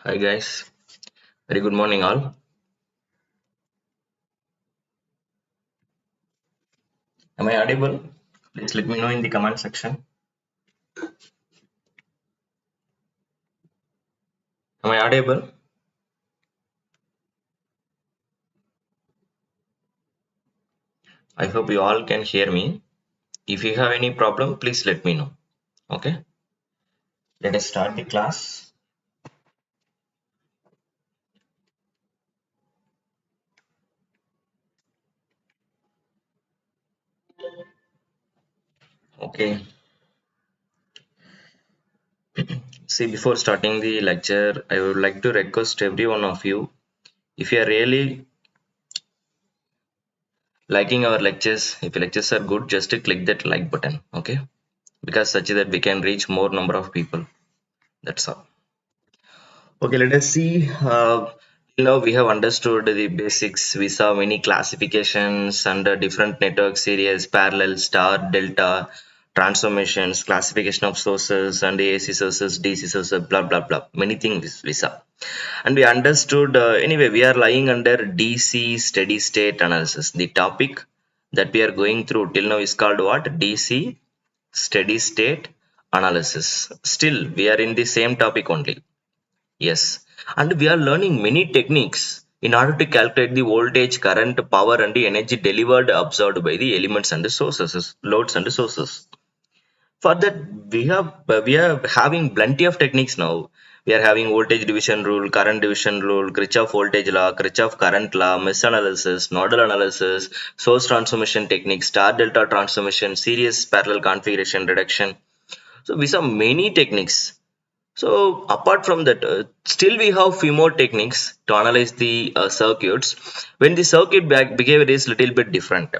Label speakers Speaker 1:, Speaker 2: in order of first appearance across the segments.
Speaker 1: Hi guys, very good morning all. Am I audible? Please let me know in the comment section. Am I audible? I hope you all can hear me. If you have any problem, please let me know. Okay, let us start the class. Okay, see, before starting the lecture, I would like to request every one of you, if you are really liking our lectures, if the lectures are good, just to click that like button. Okay, because such that we can reach more number of people. That's all. Okay, let us see. We have understood the basics. We saw many classifications under different network series, parallel, star, delta, transformations, classification of sources, and AC sources, DC sources, blah blah blah. Many things we saw, and we understood. Anyway, we are lying under DC steady state analysis. The topic that we are going through till now is called what? DC steady state analysis. Still, we are in the same topic only. Yes, and we are learning many techniques in order to calculate the voltage, current, power, and the energy delivered absorbed by the elements and the sources, loads and the sources. For that, we are having plenty of techniques now. We are having voltage division rule, current division rule, Kirchhoff voltage law, Kirchhoff current law, mesh analysis, nodal analysis, source transformation technique, star delta transformation, series parallel configuration reduction. So we saw many techniques. So apart from that, still we have few more techniques to analyze the circuits when the circuit behavior is little bit different.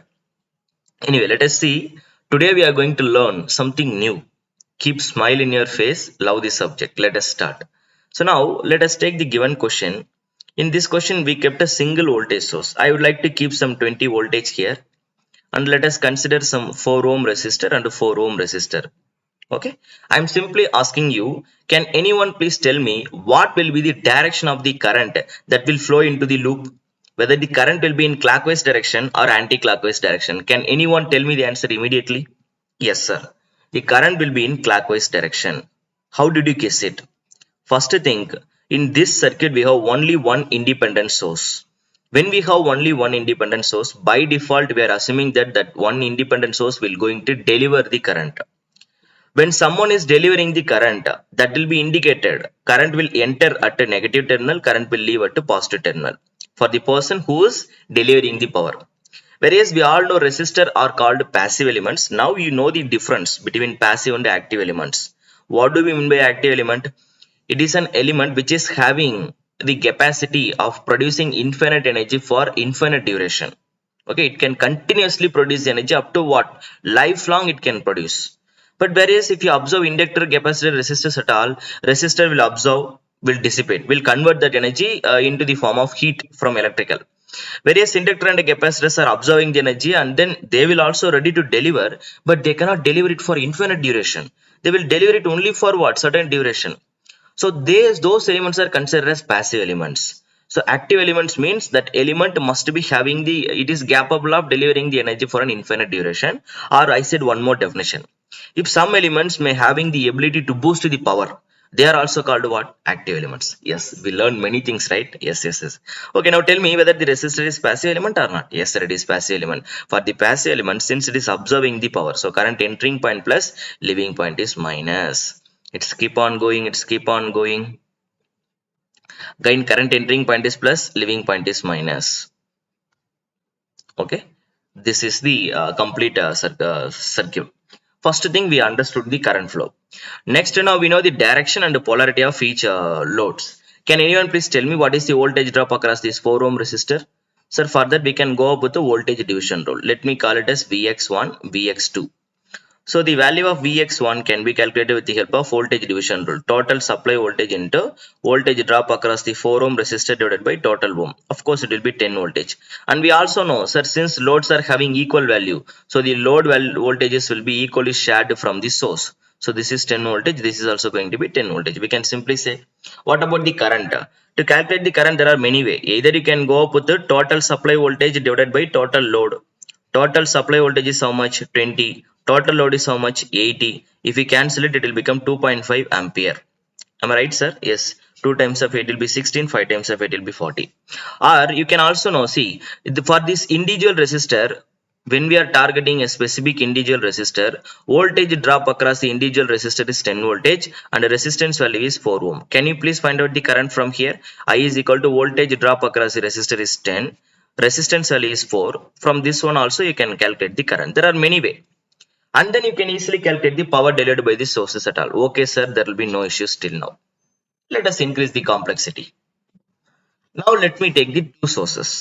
Speaker 1: Anyway, let us see. Today we are going to learn something new. Keep smile in your face, love the subject. Let us start. So now let us take the given question. In this question we kept a single voltage source. I would like to keep some 20 voltage here, and let us consider some 4 ohm resistor and 4 ohm resistor. Okay, I'm simply asking you, can anyone please tell me what will be the direction of the current that will flow into the loop? Whether the current will be in clockwise direction or anti-clockwise direction. Can anyone tell me the answer immediately? Yes, sir. The current will be in clockwise direction. How did you guess it? First thing, in this circuit we have only one independent source. When we have only one independent source, by default we are assuming that that one independent source will going to deliver the current. When someone is delivering the current, that will be indicated. Current will enter at a negative terminal, current will leave at a positive terminal for the person who is delivering the power. Whereas we all know resistor are called passive elements. Now you know the difference between passive and active elements. What do we mean by active element? It is an element which is having the capacity of producing infinite energy for infinite duration. Okay, it can continuously produce energy up to what? Lifelong it can produce. But whereas if you observe inductor, capacitor, resistors at all, resistor will absorb, will dissipate, will convert that energy into the form of heat from electrical. Whereas inductor and capacitors are absorbing the energy and then they will also ready to deliver, but they cannot deliver it for infinite duration. They will deliver it only for what? Certain duration. So those elements are considered as passive elements. So active elements means that element must be having it is capable of delivering the energy for an infinite duration. Or I said one more definition. If some elements may having the ability to boost the power, they are also called what? Active elements. Yes, we learned many things, right? Yes. Okay, now tell me whether the resistor is passive element or not. Yes, sir, it is passive element. For the passive element, since it is absorbing the power, so current entering point plus, leaving point is minus. It's keep on going, it's keep on going. Again, current entering point is plus, leaving point is minus. Okay, this is the complete circuit. First thing, we understood the current flow. Next, now we know the direction and the polarity of each loads. Can anyone please tell me what is the voltage drop across this 4 ohm resistor? Sir, for that we can go up with the voltage division rule. Let me call it as Vx1, Vx2. So the value of Vx1 can be calculated with the help of voltage division rule. Total supply voltage into voltage drop across the 4 ohm resistor divided by total ohm. Of course, it will be 10 voltage. And we also know, sir, since loads are having equal value, so the load voltages will be equally shared from the source. So this is 10 voltage. This is also going to be 10 voltage. We can simply say What about the current? To calculate the current, there are many ways. Either you can go up with the total supply voltage divided by total load. Total supply voltage is how much? 20. Total load is how much? 80. If we cancel it, it will become 2.5 ampere. Am I right, sir? Yes. 2 times of 8 will be 16, 5 times of 8 will be 40. Or you can also know, see, for this individual resistor, when we are targeting a specific individual resistor, voltage drop across the individual resistor is 10 voltage and the resistance value is 4 ohm. Can you please find out the current from here? I is equal to voltage drop across the resistor is 10. Resistance value is 4. From this one also you can calculate the current. There are many ways. And then you can easily calculate the power delivered by the sources at all. Okay, sir, there will be no issues till now. Let us increase the complexity. Now let me take the two sources.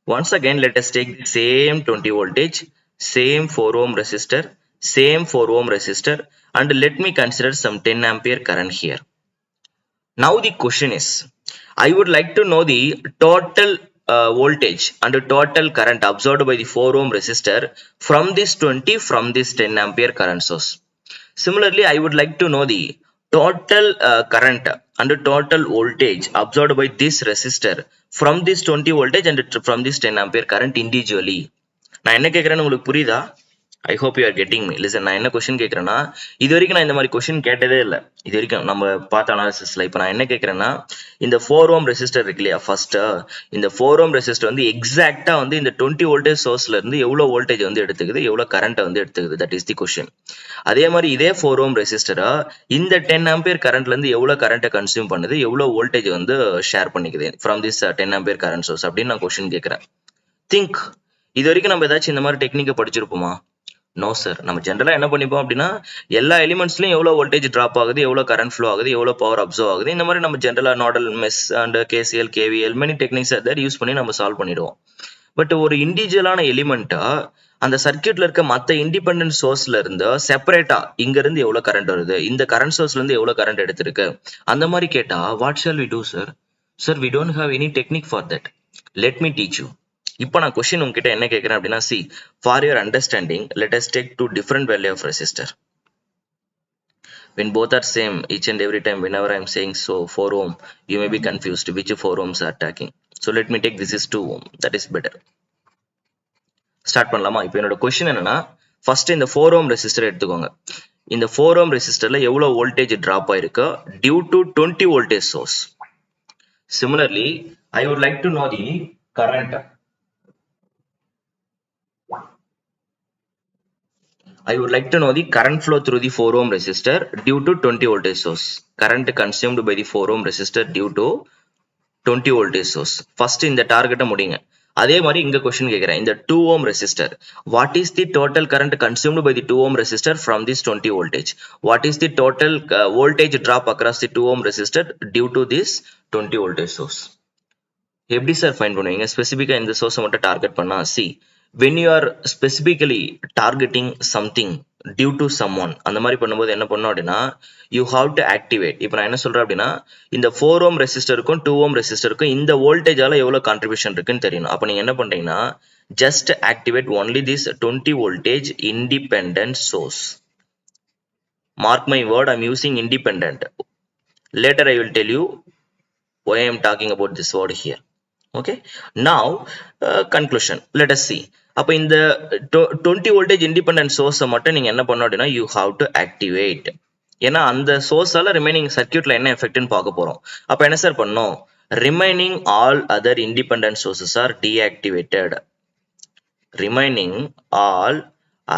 Speaker 1: Once again, let us take the same 20 voltage, same 4 ohm resistor, same 4 ohm resistor, and let me consider some 10 ampere current here. Now the question is, I would like to know the total voltage and the total current absorbed by the 4 ohm resistor from this 20 from this 10 ampere current source. Similarly, I would like to know the total current and the total voltage absorbed by this resistor from this 20 voltage and from this 10 ampere current individually. நான் என்ன கேட்குறேன்னு உங்களுக்கு புரியுதா? I hope you are getting me. Listen, நான் என்ன question கேட்குறேன்னா, இது வரைக்கும் நான் இந்த மாதிரி கொஸ்டின் கேட்டதே இல்லை. இது வரைக்கும் நம்ம பார்த்த அனாலிசிஸ்ல. இப்போ நான் என்ன கேட்குறேன்னா, இந்த 4 ஓம் ரெசிஸ்டர் இருக்கு இல்லையா, ஃபர்ஸ்ட் இந்த 4 ஓம் ரெசிஸ்டர் வந்து எக்ஸாக்டா வந்து இந்த 20 வோல்டேஜ் சோர்ஸ்ல இருந்து எவ்வளவு வோல்டேஜ் வந்து எடுத்துக்குது, எவ்வளவு கரண்ட் வந்து எடுத்துக்குது, தட் இஸ் தி கொஸ்டின். அதே மாதிரி இதே 4 ஓம் ரெசிஸ்டரா இந்த 10 ஆம்பியர் கரண்ட்ல இருந்து எவ்வளவு கரண்ட்டை கன்சியூம் பண்ணுது, எவ்வளவு வோல்டேஜ் வந்து ஷேர் பண்ணிக்குது from this 10 ampere current source அப்படின்னு நான் கொஸ்டின் கேட்கிறேன். திங்க், இது வரைக்கும் நம்ம ஏதாச்சும் இந்த மாதிரி டெக்னிக்கை படிச்சிருப்போமா? No sir. நம்ம ஜென்ரலா என்ன பண்ணிப்போம் அப்படின்னா, எல்லா எலிமெண்ட்ஸ்லயும் எவ்வளவு வோல்டேஜ் டிராப் ஆகுது, எவ்வளவு கரண்ட் ஃப்ளோ ஆகுது, எவ்வளவு பவர் அப்சர்வ் ஆகுது, இந்த மாதிரி நம்ம ஜென்ரலா nodal mesh and KCL KVL many techniques அதை யூஸ் பண்ணி நம்ம சால்வ் பண்ணிடுவோம். பட் ஒரு இண்டிவிஜுவலான எலிமெண்டா அந்த சர்க்கியூட்ல இருக்க மத்த இண்டிபெண்டன்ட் சோர்ஸ்ல இருந்து செப்பரேட்டா இங்க இருந்து எவ்வளவு கரண்ட் வருது, இந்த கரண்ட் சோர்ஸ்ல இருந்து எவ்வளவு கரண்ட் எடுத்திருக்கு, அந்த மாதிரி கேட்டா what shall we do sir? Sir, we don't have any technique for that. Let me teach you. இப்போ நான் கொஸ்டின் உங்ககிட்ட என்ன கேட்கிறேன் அப்படின்னா, see, for your understanding let us take two different value of resistor. When both are same, each and every time whenever I am saying so 4 ohm, you may be confused which 4 ohms are attacking. So let me take this is 2 ohm, that is better. Start பண்ணலாமா? இப்போ என்னோட question என்னன்னா, first இந்த 4 ohm resistor எடுத்துக்கோங்க. இந்த 4 ohm ரெசிஸ்டர்ல எவ்வளவு voltage drop ஆயிருக்கு due to 20 voltage source. Similarly, I would like to know the current. I would like to know the current flow through the 4 ohm resistor due to 20 voltage source. Current consumed by the 4 ohm resistor due to 20 voltage source. First இந்த டார்கெட்டை முடிங்க. அதே மாதிரி இங்க question கேட்கிறேன், இந்த 2 ohm resistor, what is the total current consumed by the 2 ohm resistor from this 20 voltage? What is the total voltage drop across the 2 ohm resistor due to this 20 voltage source? எப்படி sir find பண்ணுவீங்க? ஸ்பெசிஃபிக்கா இந்த சோர்ஸை மட்டும் target பண்ணா, C, when you are specifically targeting something due to someone, அந்த மாதிரி பண்ணும்போது என்ன பண்ணணும் அப்படின்னா, you have to activate. இப்போ நான் என்ன சொல்றேன் அப்படின்னா, இந்த 4 ohm ரெசிஸ்டருக்கும் 2 ohm ரெசிஸ்டருக்கும் இந்த வோல்டேஜால எவ்வளவு கான்ட்ரிபியூஷன் இருக்குன்னு தெரியணும். அப்ப நீங்க என்ன பண்றீங்கன்னா, just activate only this 20 voltage independent source. Mark my word, I'm using independent. Later I will tell you why I am talking about this word here. Okay, now conclusion, let us see. அப்ப இந்த 20 voltage independent source மட்டும் நீங்க என்ன பண்ணணும் அப்படின்னா, you have to activate. ஏன்னா அந்த சோர்ஸால remaining சர்க்கியூட்ல என்ன எஃபெக்ட்னு பார்க்க போறோம். அப்ப என்ன சார் பண்ணணும்? Remaining all other independent sources are deactivated. Remaining all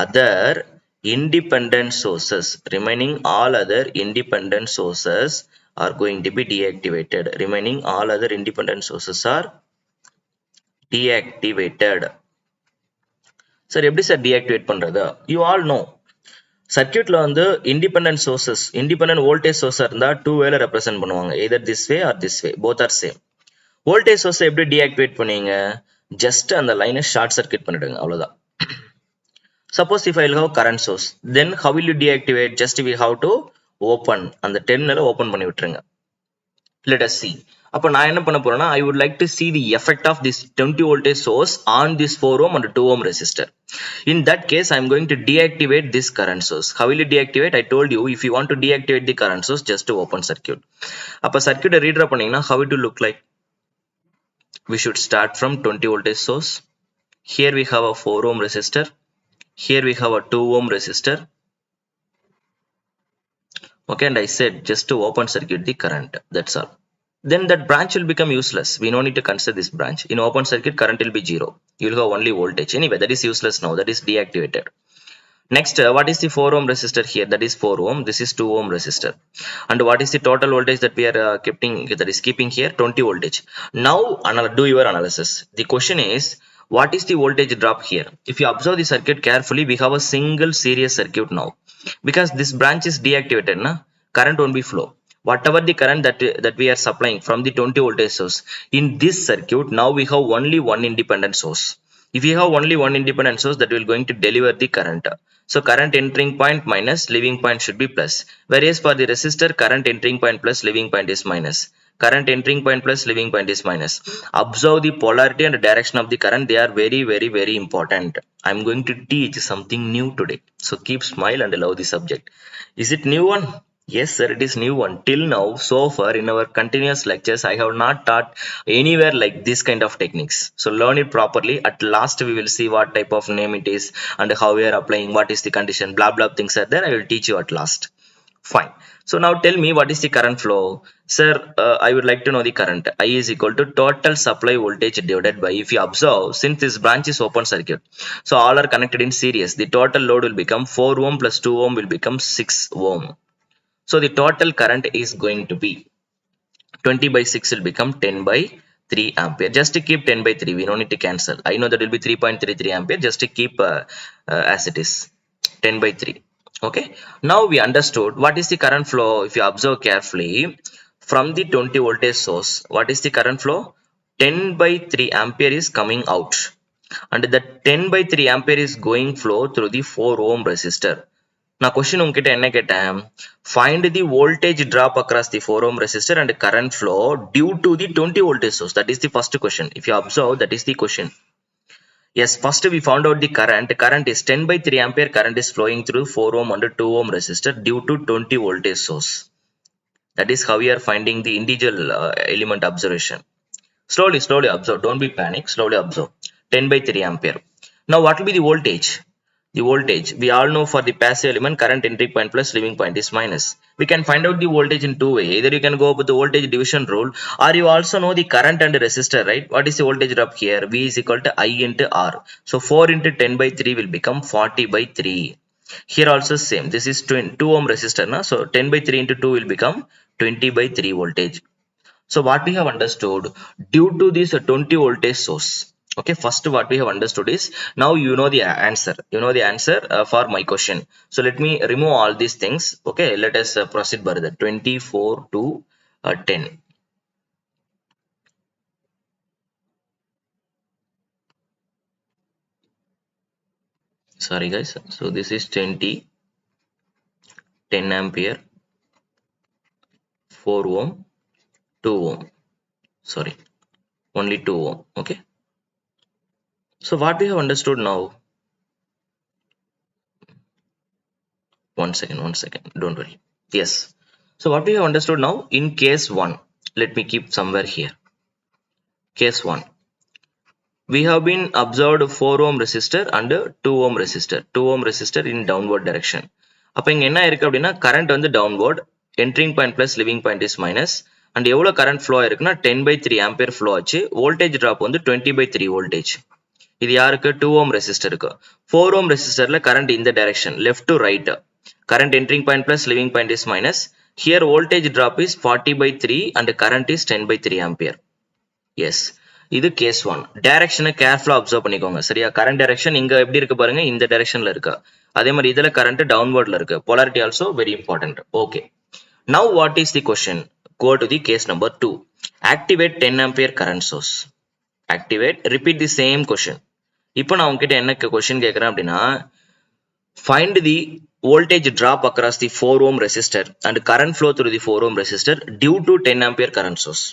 Speaker 1: other independent sources, remaining all other independent sources are going to be deactivated. Remaining all other independent sources are deactivated. Sir, எப்படி sir deactivate பண்றது? You all know, சர்க்கியூட்ல வந்து independent sources, independent voltage source இருந்தா 2 வேல represent பண்ணுவாங்க, either this way or this way, both are same. voltage source எப்படி deactivate பண்ணீங்க? just அந்த லைனை ஷார்ட் சர்க்யூட் பண்ணிடுங்க, அவ்வளவுதான். Suppose if I will have current source, then how will you deactivate? Just we have to open, அந்த டெர்மினலை open பண்ணி விட்டுருங்க. Let us see. அப்போ நான் என்ன பண்ண போறேன்னா I would like to see the effect of this 20 voltage source on this 4 ohm and 2 ohm resistor. In that case I am going to deactivate this current source. How will you deactivate? I told you, if you want to deactivate the current source, just to open circuit. அப்போ circuit redraw பண்ணீங்கன்னா how it will look like? We should start from 20 voltage source. Here we have a 4 ohm resistor. Here we have a 2 ohm resistor. Okay, and I said just to open circuit the current, that's all. Then that branch will become useless. We no need to consider this branch. In open circuit, current will be 0. You will have only voltage. Anyway, that is useless now. That is deactivated. Next, what is the 4 ohm resistor here? That is 4 ohm. This is 2 ohm resistor. And what is the total voltage that we are keeping here? 20 voltage. Now, do your analysis. The question is, what is the voltage drop here? If you observe the circuit carefully, we have a single series circuit now. Because this branch is deactivated, current won't be flow. Whatever the current that we are supplying from the 20 voltage source, in this circuit, now we have only one independent source. If you have only one independent source, that will going to deliver the current. So current entering point minus, leaving point should be plus. Whereas for the resistor, current entering point plus, leaving point is minus. Current entering point plus, leaving point is minus. Observe the polarity and direction of the current. They are very, very, very important. I am going to teach something new today. So keep smile and love the subject. Is it new one? Yes, sir, it is new one. Till now, so far in our continuous lectures, I have not taught anywhere like this kind of techniques. So learn it properly. At last, we will see what type of name it is and how we are applying, what is the condition, blah, blah things are there. I will teach you at last. Fine. So now tell me, what is the current flow? Sir, I would like to know the current. I is equal to total supply voltage divided by, if you observe, since this branch is open circuit, so all are connected in series. The total load will become 4 ohm plus 2 ohm will become 6 ohm. So the total current is going to be 20 by 6 will become 10 by 3 ampere. Just to keep 10 by 3, we don't need to cancel. I know that will be 3.33 ampere, just to keep as it is 10 by 3. Okay. Now we understood what is the current flow. If you observe carefully, from the 20 voltage source, what is the current flow? 10 by 3 ampere is coming out. And that 10 by 3 ampere is going flow through the 4 ohm resistor. நான் question உங்ககிட்ட என்ன கேட்டேன்? Find the voltage drop across the 4 ohm resistor and current flow due to the 20 voltage source. That is the first question. If you observe, that is the question. Yes, first we found out the current. Current is 10 by 3 ampere. Current is flowing through 4 ohm and 2 ohm resistor due to 20 voltage source. That is how we are finding the individual element observation. Slowly observe. Don't be panic. Slowly observe. 10 by 3 ampere. Now what will be the voltage? The voltage, we all know for the passive element, current entry point plus, leaving point is minus. We can find out the voltage in two ways. Either you can go with the voltage division rule, or you also know the current and resistor, right? What is the voltage drop here? V is equal to I into R. So 4 into 10 by 3 will become 40 by 3. Here also same. This is 2 ohm resistor. So 10 by 3 into 2 will become 20 by 3 voltage. So what we have understood, due to this 20 voltage source, okay, first what we have understood is, now you know the answer. You know the answer for my question. So let me remove all these things. Okay, let us proceed further. 24 to 10. Sorry guys. So this is 20, 10 ampere, 4 ohm, 2 ohm. Sorry, only 2 ohm. Okay. So what we have understood now. One second. Don't worry. Yes. So what we have understood now, in case 1, let me keep somewhere here. Case 1. We have been observed 4 ohm resistor and 2 ohm resistor. 2 ohm resistor in downward direction. அப்போ இங்க என்ன இருக்கு அப்படின்னா, current வந்து downward, entering point plus, leaving point is minus, and எவ்வளோ current flow இருக்குன்னா 10 by 3 ampere flow ஆச்சு. Voltage drop வந்து 20 by 3 voltage. இது யாருக்கு? 2 ohm resistor இருக்கு. 4 ohm resistorல current in the direction, left to right. Current entering point plus, leaving point is minus. Here voltage drop is 40 by 3 and current is 10 by 3 ampere. Yes. இது case 1. டைரக்ஷனை கேர்ஃபுல்லா observe பண்ணிக்கோங்க. சரியா? Current direction இங்க எப்படி இருக்கு பாருங்க, இந்த டைரக்ஷன்ல இருக்கு. அதே மாதிரி இதுல கரண்ட் டவுன்வர்ட்ல இருக்கு. polarity also very important. Okay. Now what is the question? Go to the case number 2. Activate 10 ampere current source. Activate, repeat the same question. இப்போ நான் உங்ககிட்ட என்ன question கேக்குறேன் அப்படின்னா, find the voltage drop across the 4 ohm resistor and current flow through the 4 ohm resistor due to 10 ampere current source.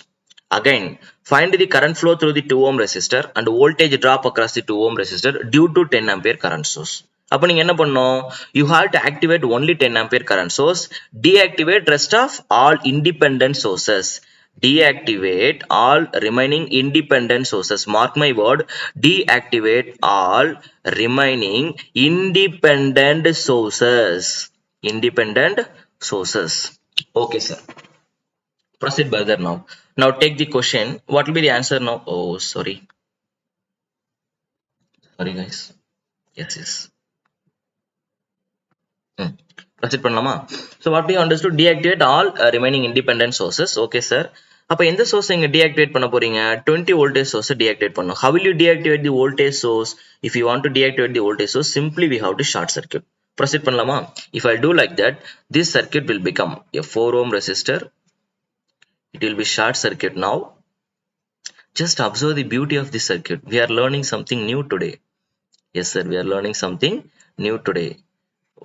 Speaker 1: Again, find the current flow through the 2 ohm resistor and voltage drop across the 2 ohm resistor due to 10 ampere current source. அப்ப நீங்க என்ன பண்ணணும்? You have to activate only 10 ampere current source, deactivate rest of all independent sources. Deactivate all remaining independent sources. Mark my word, deactivate all remaining independent sources. Independent sources. Okay, sir. Proceed further now. Now take the question. What will be the answer now? Oh, sorry. Sorry, guys. Yes, yes. Proceed பண்ணலாமா? So what we understood, deactivate all remaining independent sources. Okay, sir. அப்ப எந்த source இங்க deactivate பண்ண போறீங்க? 20 voltage source deactivate பண்ணணும். How will you deactivate the voltage source? If you want to deactivate the voltage source, simply we have to short circuit. Proceed பண்ணலாமா? If I do like that, this circuit will become a 4 ohm resistor. It will be short circuit now. Just observe the beauty of this circuit. We are learning something new today. Yes, sir, we are learning something new today.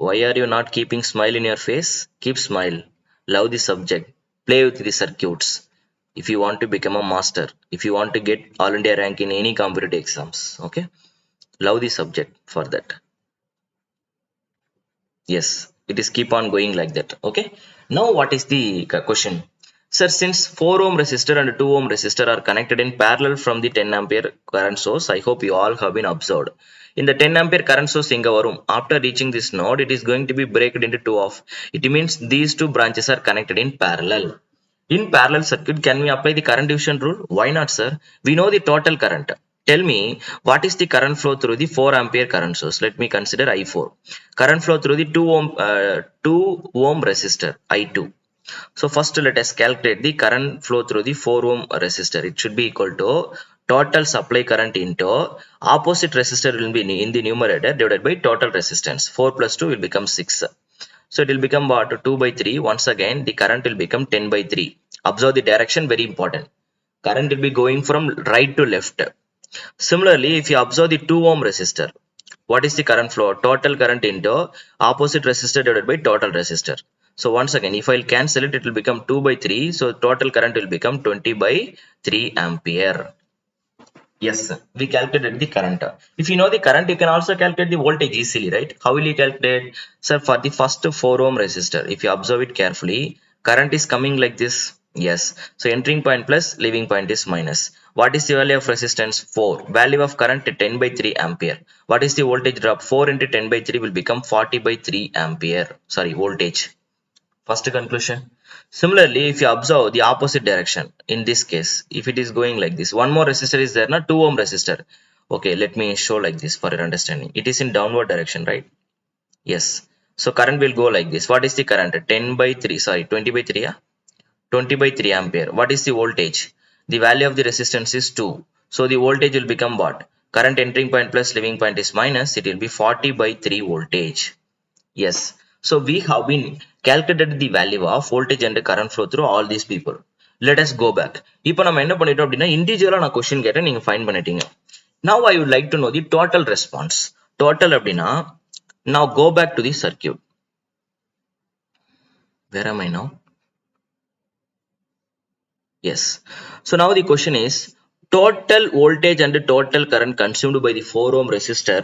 Speaker 1: Why are you not keeping smile in your face? Keep smile. Love the subject. Play with the circuits. If you want to become a master, if you want to get all India rank in any competitive exams, okay? Love the subject for that. Yes, it is keep on going like that. Okay. Now what is the question? Sir, since 4 ohm resistor and 2 ohm resistor are connected in parallel from the 10 ampere current source, I hope you all have been observed. In the 10 ampere current source inga varum, after reaching this node, it is going to be broken into two off. It means these two branches are connected in parallel. In parallel circuit, can we apply the current division rule? Why not, sir? We know the total current. Tell me, what is the current flow through the 4 ampere current source? Let me consider I4. Current flow through the 2 ohm resistor, I2. So first let us calculate the current flow through the 4 ohm resistor. It should be equal to total supply current into opposite resistor will be in the numerator divided by total resistance. 4 plus 2 will become 6. So it will become what? 2 by 3. Once again, the current will become 10 by 3. Observe the direction, very important. Current will be going from right to left. Similarly, if you observe the 2 ohm resistor, what is the current flow? Total current into opposite resistor divided by total resistor. So once again, if I'll cancel it, it will become 2 by 3. So total current will become 20 by 3 ampere. Yes, we calculated the current. If you know the current, you can also calculate the voltage easily, right? How will you calculate? Sir, for the first 4 ohm resistor, if you observe it carefully, current is coming like this. Yes. So entering point plus, leaving point is minus. What is the value of resistance? 4. Value of current 10 by 3 ampere. What is the voltage drop? 4 into 10 by 3 will become 40 by 3 ampere. Sorry, voltage. First conclusion. Similarly, if you observe the opposite direction, in this case, if it is going like this, one more resistor is there, not 2 ohm resistor. Okay, let me show like this for your understanding. It is in downward direction, right? Yes. So current will go like this. What is the current? 10 by 3, sorry, 20 by 3, 20 by 3 ampere. What is the voltage? The value of the resistance is 2. So the voltage will become what? Current entering point plus leaving point is minus. It will be 40 by 3 voltage. Yes. So we have been calculated the value of voltage and current flow through all these people. Let us go back. இப்போ நம்ம என்ன பண்ணிட்டோம் அப்படின்னா இண்டிவிஜுவலா நான் question கேட்டேன், நீங்க find பண்ணிட்டீங்க. Now I would like to know the total response. Total அப்படின்னா now go back to the circuit. Where am I now? Yes. So now the question is total voltage and total current consumed by the 4 ohm resistor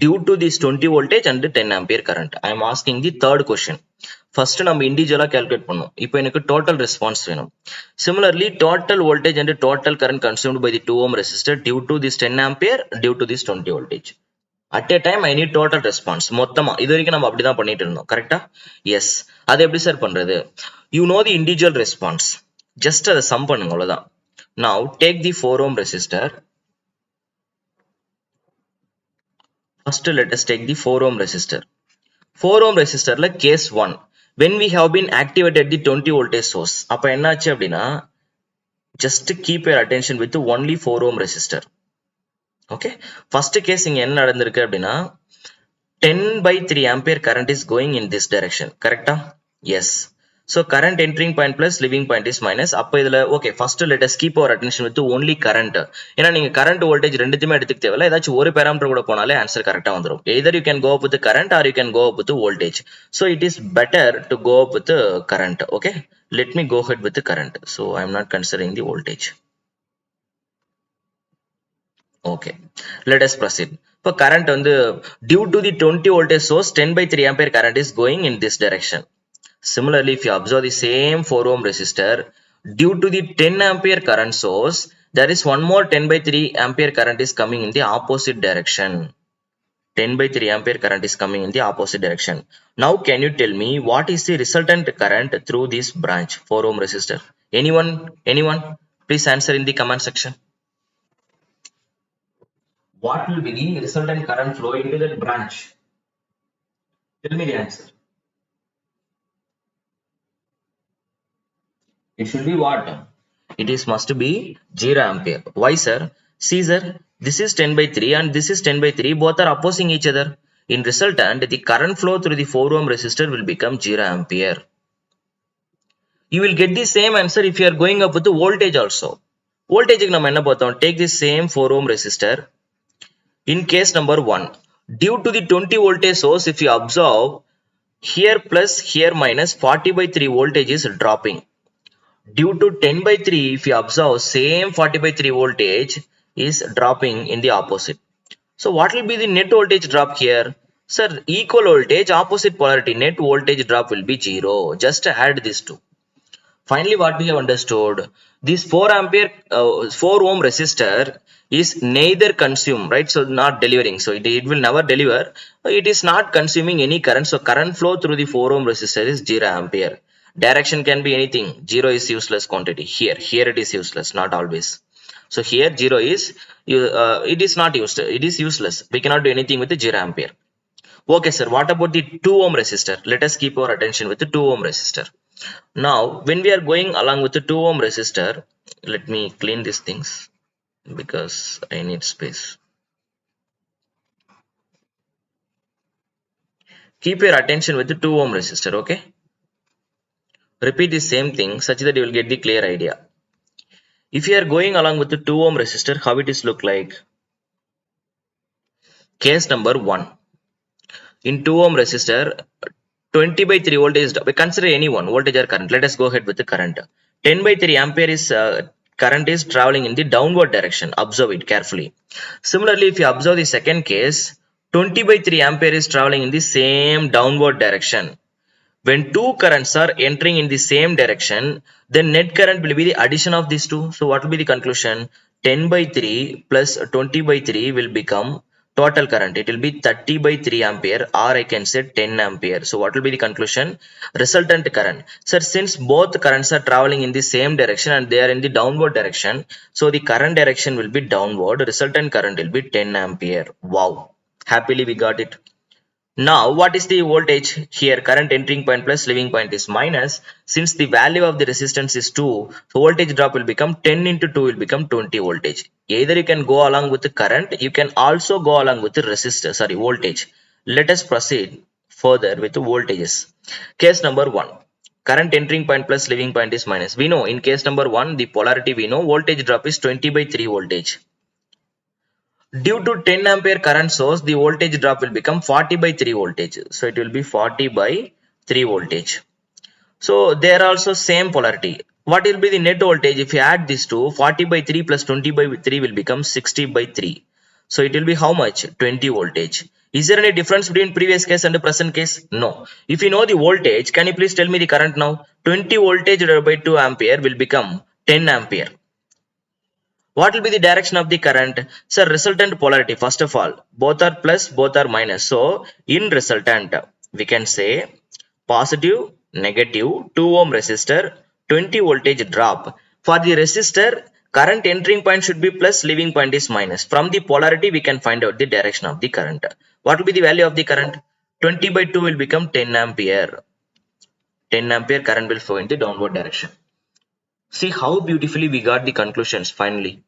Speaker 1: due to this 20 voltage and 10 ampere current. I am asking the third question. First நம்ம இண்டிவிஜுவலா calculate பண்ணோம். இப்போ எனக்கு total response வேணும். Similarly, total voltage and total current consumed by the 2 ohm resistor due to this 10 ampere due to this 20 voltage. At a time I need total response. மொத்தமா இது வரைக்கும் நம்ம அப்படிதான் பண்ணிட்டு இருந்தோம், கரெக்டா? எஸ். அது எப்படி சார் பண்றது? You know the individual response. Just அதை sum பண்ணுங்க, அவ்வளவுதான். Now take the 4 ohm resistor. First let us take the 4 ohm resistor. 4 ohm resistor la case 1. When we have been activated the 20 voltage source, அப்ப என்னாச்சு அப்படின்னா just keep your attention with only 4 ohm resistor. Okay. First case இங்க என்ன நடந்திருக்கு அப்படின்னா 10 by 3 ampere current is going in this direction. Correcta? Yes. So current entering point plus leaving point is minus. அப்ப இதுல okay, first let us keep our attention with only current. ஏன்னா நீங்க current voltage ரெண்டுத்துமே எடுத்துக்க தேவையில்ல, ஏதாச்சும் ஒரு parameter கூட போனாலே ஆன்சர் கரெக்டா வந்துரும். Either you can go up with the current or you can go up with the voltage. So it is better to go up with the current. Okay, let me go ahead with the current. So I am not considering the voltage. Okay, let us proceed. For current on the due to the 20 voltage source, 10 by 3 ampere current is going in this direction. Similarly, if you observe the same 4 ohm resistor, due to the 10 ampere current source, there is one more 10 by 3 ampere current is coming in the opposite direction. 10 by 3 ampere current is coming in the opposite direction. Now, can you tell me what is the resultant current through this branch 4 ohm resistor? Anyone? Anyone? Please answer in the comment section. What will be the resultant current flow into that branch? Tell me the answer. It should be what? It is must be 0 ampere. Why, sir? See, sir, this is 10 by 3 and this is 10 by 3. Both are opposing each other. In resultant, the current flow through the 4 ohm resistor will become 0 ampere. You will get the same answer if you are going up with the voltage also. Voltage நம்ம என்ன பார்த்தோம்? Take the same 4 ohm resistor. In case number 1, due to the 20 voltage source, if you observe, here plus here minus 40 by 3 voltage is dropping. Due to 10 by 3, if you observe, same 40 by 3 voltage is dropping in the opposite. So what will be the net voltage drop here? Sir, equal voltage, opposite polarity, net voltage drop will be 0. Just add these two. Finally, what we have understood, this 4 ampere 4 ohm resistor is neither consume, right? So not delivering. So it will never deliver. It is not consuming any current. So current flow through the 4 ohm resistor is 0 ampere. Direction can be anything. 0 is useless quantity. Here it is useless, not always. So here 0 is, it is not used. It is useless. We cannot do anything with the 0 ampere. Okay, sir. What about the 2 ohm resistor? Let us keep our attention with the 2 ohm resistor. Now, when we are going along with the 2 ohm resistor, let me clean these things because I need space. Keep your attention with the 2 ohm resistor, okay? Repeat the same thing such that you will get the clear idea. If you are going along with the 2 ohm resistor, how it is look like? Case number 1. In 2 ohm resistor, 20 by 3 voltage, we consider any one voltage or current. Let us go ahead with the current. 10 by 3 ampere is current is traveling in the downward direction. Observe it carefully. Similarly, if you observe the second case, 20 by 3 ampere is traveling in the same downward direction. When two currents are entering in the same direction, then net current will be the addition of these two. So what will be the conclusion? 10 by 3 plus 20 by 3 will become total current. It will be 30 by 3 ampere, or I can say 10 ampere. So what will be the conclusion? Resultant current. Sir, since both currents are traveling in the same direction and they are in the downward direction, so the current direction will be downward. Resultant current will be 10 ampere. Wow. Happily we got it. Now, what is the voltage here? Current entering point plus leaving point is minus. Since the value of the resistance is 2, so voltage drop will become 10 into 2 will become 20 voltage. Either you can go along with the current, you can also go along with the resistor, voltage. Let us proceed further with the voltages. Case number 1. Current entering point plus leaving point is minus. We know in case number 1, the polarity we know voltage drop is 20 by 3 voltage. Due to 10 ampere current source, the voltage drop will become 40 by 3 voltage. So it will be 40 by 3 voltage. So they are also same polarity. What will be the net voltage if you add these two? 40 by 3 plus 20 by 3 will become 60 by 3. So it will be how much? 20 voltage. Is there any difference between previous case and the present case? No. If you know the voltage, can you please tell me the current now? 20 voltage divided by 2 ampere will become 10 ampere. What will be the direction of the current? So resultant polarity, first of all, both are plus, both are minus. So in resultant, we can say positive, negative, 2 ohm resistor, 20 voltage drop. For the resistor, current entering point should be plus, leaving point is minus. From the polarity, we can find out the direction of the current. What will be the value of the current? 20 by 2 will become 10 ampere. 10 ampere current will flow in the downward direction. See how beautifully we got the conclusions finally.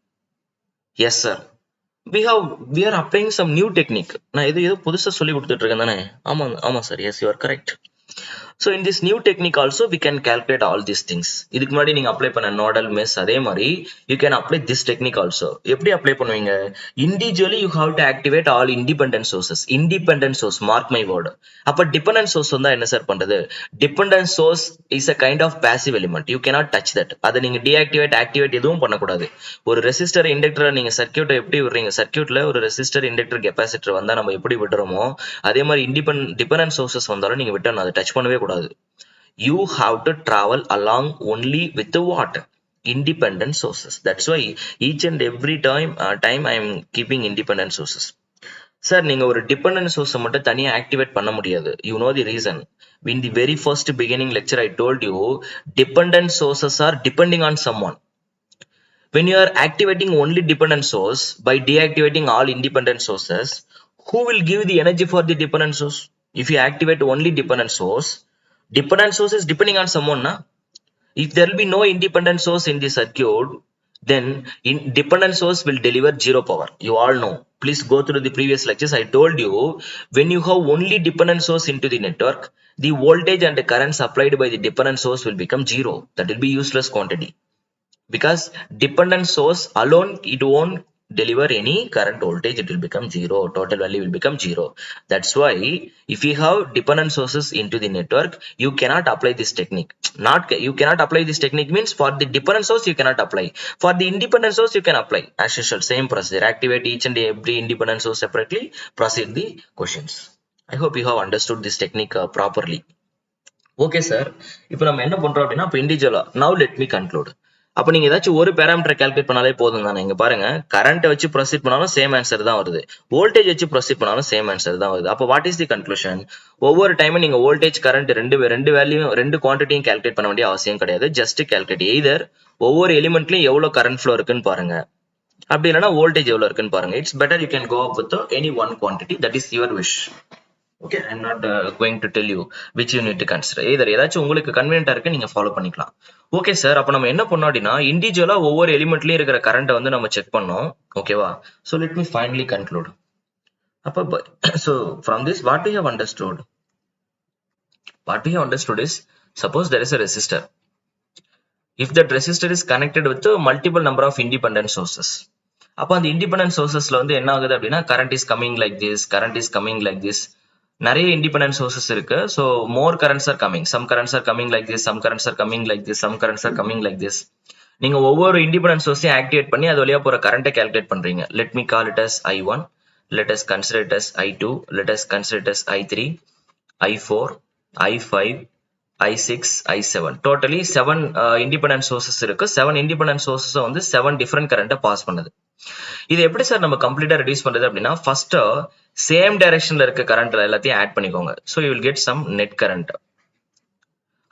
Speaker 1: Yes, sir. We are applying some new technique. நான் ஏதோ புதுசா சொல்லி கொடுத்துட்டு இருக்கேன் தானே? ஆமா ஆமா sir. Yes, you are correct. So in this new technique also we can calculate all these things. இதுக்கு முன்னாடி நீங்க அப்ளை பண்ண நோடல் மெஸ் அதே மாதிரி you can apply this technique also. எப்படி அப்ளை பண்ணுவீங்க? Individually you have to activate all independent sources. Independent source, mark my word. அப்ப dependent source வந்தா என்ன சார் பண்றது? Dependent source is a kind of passive element. You cannot touch that. அதை நீங்க deactivate, activate எதுவும் பண்ணக்கூடாது. ஒரு ரெசிஸ்டர் இண்டக்டர் நீங்க சர்க்யூட்டை எப்படி விடுறீங்க? சர்க்யூட்ல ஒரு ரெசிஸ்டர் இண்டக்டர் கெப்பாசிட்டர் வந்தா நம்ம எப்படி விடுறோமோ அதே மாதிரி டிபெண்டன்ட் சோர்சஸ் வந்தாலும் நீங்க விட்டணும், அதை டச் பண்ணவே கூடாது. You have to travel along only with the what? Independent sources. That's why each and every time I am keeping independent sources. Sir, நீங்க ஒரு dependent source மட்டும் தனியா activate பண்ண முடியாது. You know the reason. In the very first beginning lecture I told you dependent sources are depending on someone. When you are activating only dependent source by deactivating all independent sources, who will give the energy for the dependent source? If you activate only dependent source is depending on someone, na? If there will be no independent source in the circuit, then dependent source will deliver zero power. You all know. Please go through the previous lectures. I told you when you have only dependent source into the network, the voltage and the current supplied by the dependent source will become zero. That will be useless quantity. Because dependent source alone, it won't deliver any current voltage, it will become zero, total value will become zero. That's why if you have dependent sources into the network, you cannot apply this technique. You cannot apply this technique means for the dependent source you cannot apply. For the independent source you can apply. As usual, same procedure, activate each and every independent source separately, proceed the questions. I hope you have understood this technique properly. Okay sir, இப்போ நம்ம என்ன பண்றோம் அப்படின்னா இப்போ இண்டிவிஜுவலா now let me conclude. அப்ப நீங்க ஏதாச்சும் ஒரு பேராமீட்டர் கால்குலேட் பண்ணாலே போதும் தானே. இங்க பாருங்க, கரண்ட் வச்சு ப்ரொசீட் பண்ணாலும் சேம் ஆன்சர் தான் வருது, வோல்டேஜ் வச்சு ப்ரொசீட் பண்ணாலும் சேம் ஆன்சர் தான் வருது. அப்ப வாட் இஸ் தி கன்க்ளூஷன்? ஒவ்வொரு டைமும் நீங்க வோல்டேஜ் கரண்ட் ரெண்டு வேல்யூ ரெண்டு குவான்டிட்டியும் கால்குலேட் பண்ண வேண்டிய அவசியம் கிடையாது. ஜஸ்ட் கால்குலேட் எய்தர் ஒவ்வொரு எலிமெண்ட்லயும் எவ்வளவு கரண்ட் ஃப்ளோ இருக்குன்னு பாருங்க, அப்படி இல்லைன்னா வோல்டேஜ் எவ்வளவு இருக்குன்னு பாருங்க. It's better you can go up with any one quantity, that is your wish. Okay, I'm not going to tell you which you need to consider. either ஏதாச்சும் உங்களுக்கு கன்வீனியன்ட்டா இருக்கு நீங்க ஃபாலோ பண்ணிக்கலாம். ஓகே சார், அப்ப நம்ம என்ன பண்ணோம் அப்படின்னா இண்டிவிஜுவலா ஒவ்வொரு எலிமெண்ட்லயும் இருக்கிற கரண்ட்டை வந்து நம்ம செக் பண்ணோம். ஓகேவா? So let me finally conclude. அப்ப so from this what we have understood is, suppose there is a resistor. If that resistor is connected with a multiple number of independent sources, அப்ப அந்த independent சோர்சஸ்ல வந்து என்ன ஆகுது அப்படின்னா current is coming like this, நிறைய independent sources இருக்கு. So more currents are coming, some currents are coming like this, some currents are coming like this, some currents are coming like this. நீங்க ஒவ்வொரு independent சோர்ஸையும் activate பண்ணி அது வழியா போற கரண்ட்டை calculate பண்றீங்க. Let me call it as I1, let us consider it as I2, let us consider it as I3, I4, I5, I6, I7. Totally 7 independent sources இருக்கு. 7 independent sources வந்து 7 different current பாஸ் பண்ணுது. இது எப்படி sir நம்ம கம்ப்ளீட்டா reduce பண்றது அப்படின்னா first same டைரக்ஷன்ல இருக்க கரண்ட் எல்லாத்தையும் ஆட் பண்ணிக்கோங்க. So you will get some net current.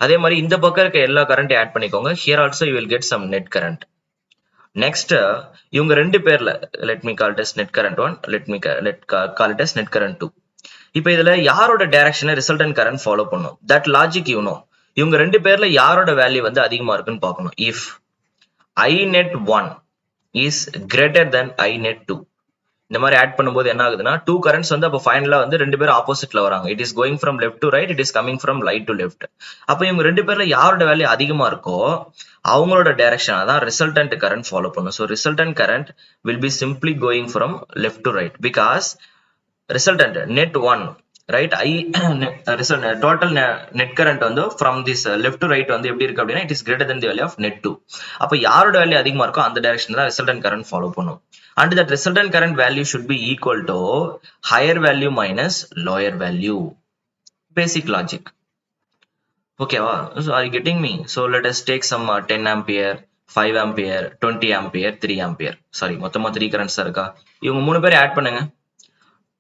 Speaker 1: அதே மாதிரி இந்த பக்கம் இருக்க எல்லா கரண்ட்டையும் ஆட் பண்ணிக்கோங்க. Here also you will get some net current. Next இவங்க ரெண்டு பேர்ல let me call it as net current 1, let call it as net current 2. இப்போ இதுல யாரோட டைரக்ஷனை ரிசல்டன்ட் கரண்ட் ஃபாலோ பண்ணும், தட் லாஜிக் யூ நோ. இவங்க ரெண்டு பேர்ல யாரோட வேல்யூ வந்து அதிகமா இருக்குன்னு பார்க்கணும். If I net 1 is greater than I net 2, இந்த மாதிரி ஆட் பண்ணும்போது என்ன ஆகுதுன்னா டூ கரண்ட்ஸ் வந்து அப்போ ஃபைனலா வந்து ரெண்டு பேரும் ஆப்போசிட்ல வராங்க. It is going from left to right, it is coming from right to left. அப்போ இவங்க ரெண்டு பேர்ல யாரோட வேல்யூ அதிகமா இருக்கோ அவங்களோட டைரக்ஷன் தான் ரிசல்டன்ட் கரண்ட் ஃபாலோ பண்ணும். So resultant current will be simply going from left to right, because resultant net 1 right total net current வந்து from this left to right வந்து எப்படி இருக்கு அப்படின்னா it is greater than the value of net 2. அப்ப யாரோட value அதிகமா இருக்கோ அந்த டைரக்ஷன் தான் ரிசல்டன்ட் கரண்ட் ஃபாலோ பண்ணும். And that resultant current value should be equal to higher value minus lower value. Basic logic. ஓகேவா? So are you getting me? So let us take some 10 ampere, 5 ampere, 20 ampere, 3 ampere. Sorry, மொத்தமா 3 currents இருக்கா? இவங்க மூணு பேரை add பண்ணுங்க.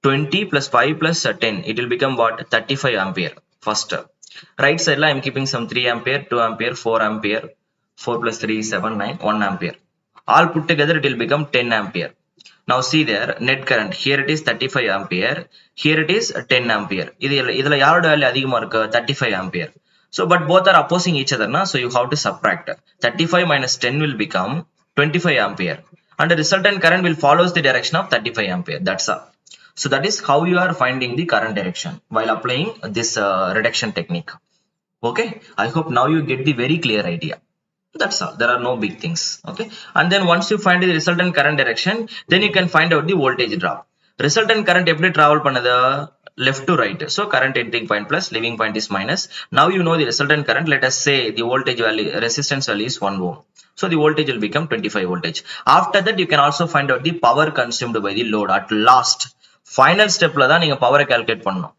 Speaker 1: 20 plus 5 plus 10, it will become what? 35 ampere. First right side la I am keeping some 3 ampere, 2 ampere, 4 ampere, 4 plus 3 7 9, 1 ampere. All put together it will become 10 ampere. Now see there, net current here it is 35 ampere, here it is 10 ampere. இதுல யாரோட value அதிகமா இருக்கு? 35 ampere. So but both are opposing each other na, so you have to subtract. 35 minus 10 will become 25 ampere, and the resultant current will follows the direction of 35 ampere. That's all. So that is how you are finding the current direction while applying this reduction technique. Okay, I hope now you get the very clear idea. That's all. There are no big things. Okay, and then once you find the resultant current direction, then you can find out the voltage drop. Resultant current எப்படி travel பண்ணது? Left to right. So current entering point plus, leaving point is minus. Now you know the resultant current. Let us say the voltage value, resistance value is 1 ohm. So the voltage will become 25 voltage. After that, you can also find out the power consumed by the load. At last, final step la தான் நீங்க power calculate பண்ணணும்.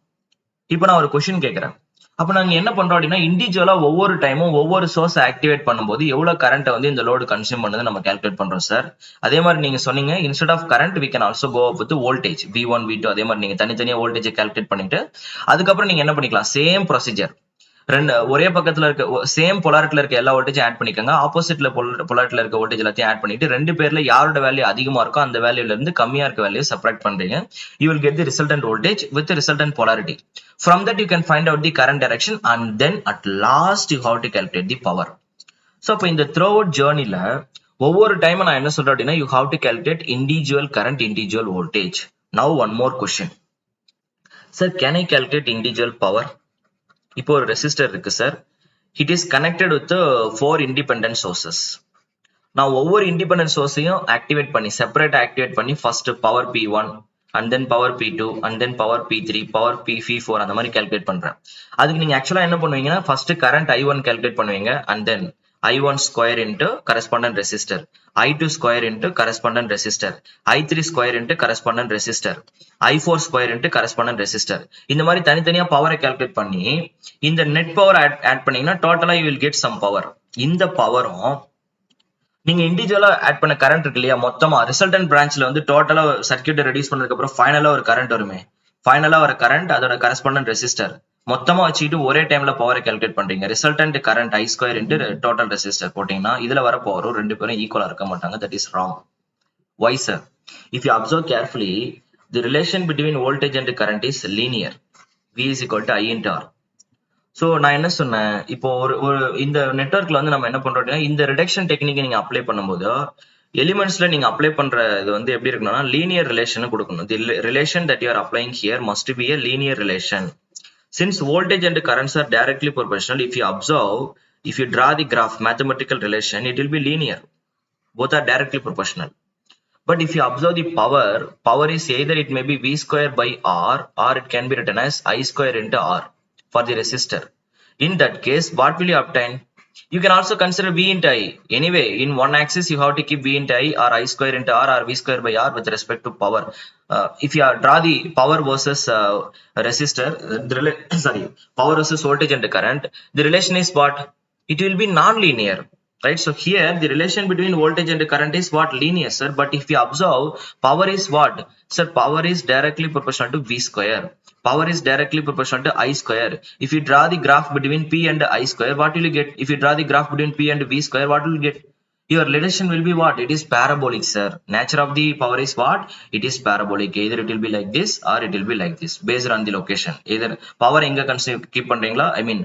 Speaker 1: இப்போ நான் ஒரு question கேட்கறேன். அப்ப நாங்க என்ன பண்றோம் அப்படின்னா, இண்டிவிஜுவலா ஒவ்வொரு டைமும் ஒவ்வொரு சோர்ஸ் ஆக்டிவேட் பண்ணும்போது எவ்வளவு கரண்ட் வந்து இந்த லோடு கன்சியூம் பண்ணுது நம்ம கால்குலேட் பண்றோம் சார். அதே மாதிரி நீங்க சொன்னீங்க instead of current we can also go up with voltage V1 V2. அதே மாதிரி நீங்க தனித்தனியா வோல்டேஜ் கால்குலேட் பண்ணிட்டு அதுக்கப்புறம் நீங்க என்ன பண்ணிக்கலாம், சேம் ப்ரொசீஜர் ரெண்டு ஒரே பக்கத்துல இருக்க சேம் பொலாரிட்டில இருக்க எல்லா வோல்டேஜும் ஆட் பண்ணிக்கோங்க. ஆப்போசிட்ல பொலாரிட்டில இருக்க வோல்டேஜ் எல்லாத்தையும் ஆட் பண்ணிட்டு ரெண்டு பேர்ல யாரோட வேல்யூ அதிகமா இருக்கோ அந்த வேல்யூல இருந்து கம்மியா இருக்க வேல்யூ செப்பரேட் பண்றீங்க. You will get the resultant voltage with the resultant polarity. From that you can find out the current direction and then at last you have to calculate the power. So அப்ப இந்த throughout journeyல ஒவ்வொரு time நான் என்ன சொல்றேன் அப்படின்னா, you have to calculate individual current, individual voltage. Now one more question. Sir, can I calculate individual power? இப்போ ஒரு resistor இருக்கு sir. It is connected with 4 independent sources. நான் ஒவ்வொரு இண்டிபெண்டன்ட் சோர்ஸையும் ஆக்டிவேட் பண்ணி செப்பரேட் ஆக்டிவேட் பண்ணி first power P1 and then power P2 and then power P3 power P4 அந்த மாதிரி calculate பண்றேன். அதுக்கு நீங்க ஆக்சுவலா என்ன பண்ணுவீங்கன்னா, ஃபர்ஸ்ட் கரண்ட் I1 கால்குலேட் பண்ணுவீங்க and then I1 square into correspondent resistor, I2 square into correspondent resistor, I3 square into correspondent resistor, I4 square into correspondent resistor. இந்த மாதிரி தனித்தனியா பவரை கால்குலேட் பண்ணி இந்த நெட் பவர் ஆட் பண்ணீங்கன்னா டோட்டலா you will get some power. இந்த பவரும் நீங்க இண்டிவிஜுவலா ஆட் பண்ண கரண்ட் இருக்கு இல்லையா, மொத்தமா ரிசல்டன்ட் பிரான்ச்ல வந்து டோட்டலா சர்க்யூட்டை ரெடியூஸ் பண்ணதுக்கு அப்புறம் ஃபைனலா ஒரு கரண்ட் வருமே, ஃபைனலா வர கரண்ட் அதோட கரஸ்பாண்டன்ட் ரெசிஸ்டர் மொத்தமா வச்சுக்கிட்டு ஒரே டைம்ல பவரை கால்குலேட் பண்றீங்க. Resultant current I square into total resistor போட்டீங்கன்னா இதுல வர பவரும் ரெண்டு பேரும் ஈக்குவலா இருக்க மாட்டாங்க. That is wrong. Why sir? If you observe carefully, the relation between voltage and current is linear. V is equal to I into R. So நான் என்ன சொன்னேன், இப்போ ஒரு இந்த நெட்வொர்க்ல வந்து நம்ம என்ன பண்றோம் அப்படின்னா, இந்த ரிடக்ஷன் டெக்னிக் நீங்க அப்ளை பண்ணும்போது எலிமெண்ட்ஸ்ல நீங்க அப்ளை பண்ற இது வந்து எப்படி இருக்கணும்னா லீனியர் ரிலேஷன் கொடுக்கணும். தி relation that you are அப்ளைங் here must be a linear relation. Since voltage and currents are directly proportional, if you observe, if you draw the graph mathematical relation, it will be linear. Both are directly proportional. But if you observe the power is either it may be V square by R or it can be written as I square into R for the resistor. In that case, what will you obtain? You can also consider V into I. Anyway, in one axis you have to keep V into I or I square into R or V square by R with respect to power. If you draw the power versus resistor, power versus voltage and current, the relation is what? It will be non-linear. Right, so here the relation between voltage and current is what? Linear, sir. But if you observe, power is what? Sir, power is directly proportional to V square. Power is directly proportional to I square. If you draw the graph between P and I square, what will you get? If you draw the graph between P and V square, what will you get? Your relation will be what? It is parabolic, sir. Nature of the power is what? It is parabolic. Either it will be like this or it will be like this based on the location. Either power inga keep பண்றீங்களா, I mean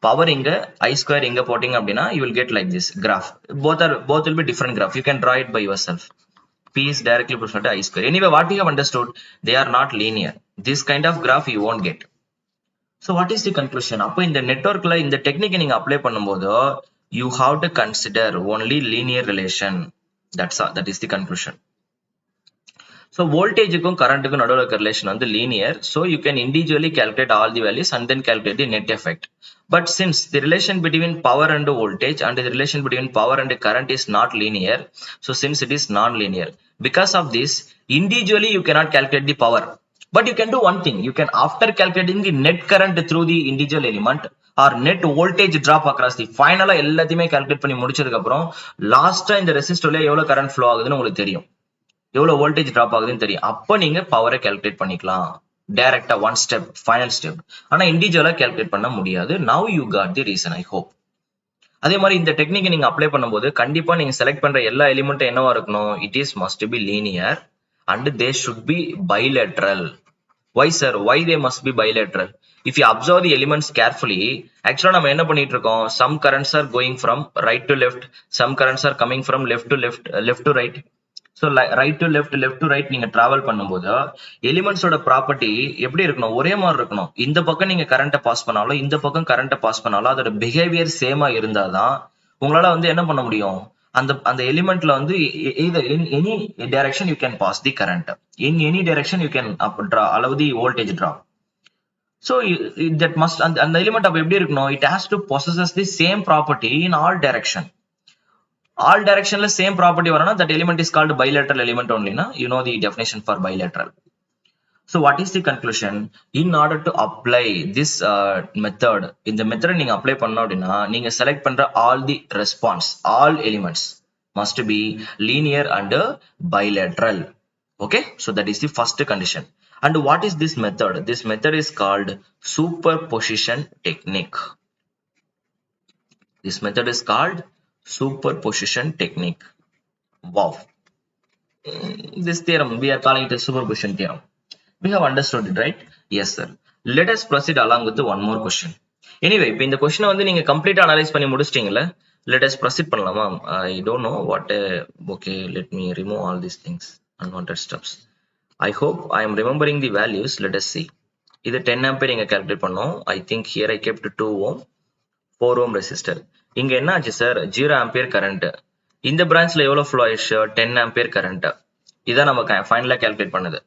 Speaker 1: power inga I square inga போட்டீங்க அப்படின்னா you will get like this graph. Both will be different graph. You can draw it by yourself. P is directly proportional to I square. Anyway, what we have understood, they are not linear. This kind of graph you won't get. So what is the conclusion? அப்போ இந்த நெட்வொர்க்ல இந்த டெக்னிக்கை நீங்க apply பண்ணும்போது you have to consider only linear relation. That is the conclusion. So voltageக்கும் currentக்கும் நடுவுல இருக்க relation வந்து linear. So you can individually calculate all the values and then calculate the net effect. But since the relation between power and voltage and the relation between power and current is not linear, so since it is non-linear, because of this, individually you cannot calculate the power. But you can do one thing. You can, after calculating the net current through the individual element or net voltage drop across the final எல்லாத்தையுமே calculate பண்ணி முடிச்சதுக்கு அப்புறம் லாஸ்டா இந்த ரெசிஸ்டர்ல எவ்வளவு current flow ஆகுதுன்னு உங்களுக்கு தெரியும், எவ்வளவு வோல்டேஜ் டிராப் ஆகுதுன்னு தெரியும். அப்ப நீங்க பவரை கால்குலேட் பண்ணிக்கலாம் டைரக்டா, ஒன் ஸ்டெப், ஃபைனல் ஸ்டெப். ஆனா இண்டிவிஜுவலா கால்குலேட் பண்ண முடியாது. Now you got the reason, I hope. அதே மாதிரி இந்த டெக்னிக் நீங்க அப்ளை பண்ணும்போது கண்டிப்பா நீங்க செலக்ட் பண்ற எல்லா எலிமெண்ட்டும் என்னவா இருக்கணும்? It is must be linear and they should be bilateral. Why sir? Why they must be bilateral? If you observe the elements carefully, actually நம்ம என்ன பண்ணிட்டு இருக்கோம்? Some currents are going from right to left, some currents are coming from left to left, left to right. So right to left, left to right நீங்க travel பண்ணும்போது எலிமெண்ட்ஸோட property எப்படி இருக்கணும், ஒரே மாதிரி இருக்கணும். இந்த பக்கம் நீங்க கரண்ட்டை பாஸ் பண்ணாலும் இந்த பக்கம் கரண்ட்டை பாஸ் பண்ணாலும் அதோட பிஹேவியர் சேமா இருந்தாதான் உங்களால வந்து என்ன பண்ண முடியும், அந்த அந்த எலிமெண்ட்ல வந்து either in any direction you can pass the current, in any direction you can draw allow the voltage drop. So that must, அந்த element of எப்படி இருக்கணும், it has to possesses the same property in all direction. All directionல same property வரணும், that element is called bilateral element only na, you know the definition for bilateral. So what is the conclusion? In order to apply this method, இந்த method நீங்க apply பண்ணணும் அப்படின்னா நீங்க select பண்ற all the response, all elements must be linear and bilateral. Okay, so that is the first condition. And what is this method? This method is called superposition technique. This method is called superposition technique. Wow. This theorem we are calling it a superposition theorem. We have understood it, right? Yes sir. Let us proceed along with the one more question. Anyway, இப்போ இந்த கொஸ்டினை வந்து நீங்க கம்ப்ளீட்டா analyse பண்ணி முடிச்சிட்டீங்கல்ல, let us proceed பண்ணலாமா? I don't know what okay, let me remove all these things, unwanted steps. I hope I am remembering the values. Let us see. இது 10 ampere நீங்க calculate பண்ணோம். I think here I kept 2 ohm, 4 ohm resistor. இங்க என்ன ஆச்சு sir, 0 ampere current. இந்த பிரான்ச்ல எவ்வளவு flow ஆயிடுச்சு, 10 ampere current. இதான் நம்ம ஃபைனலா கால்குலேட் பண்ணது.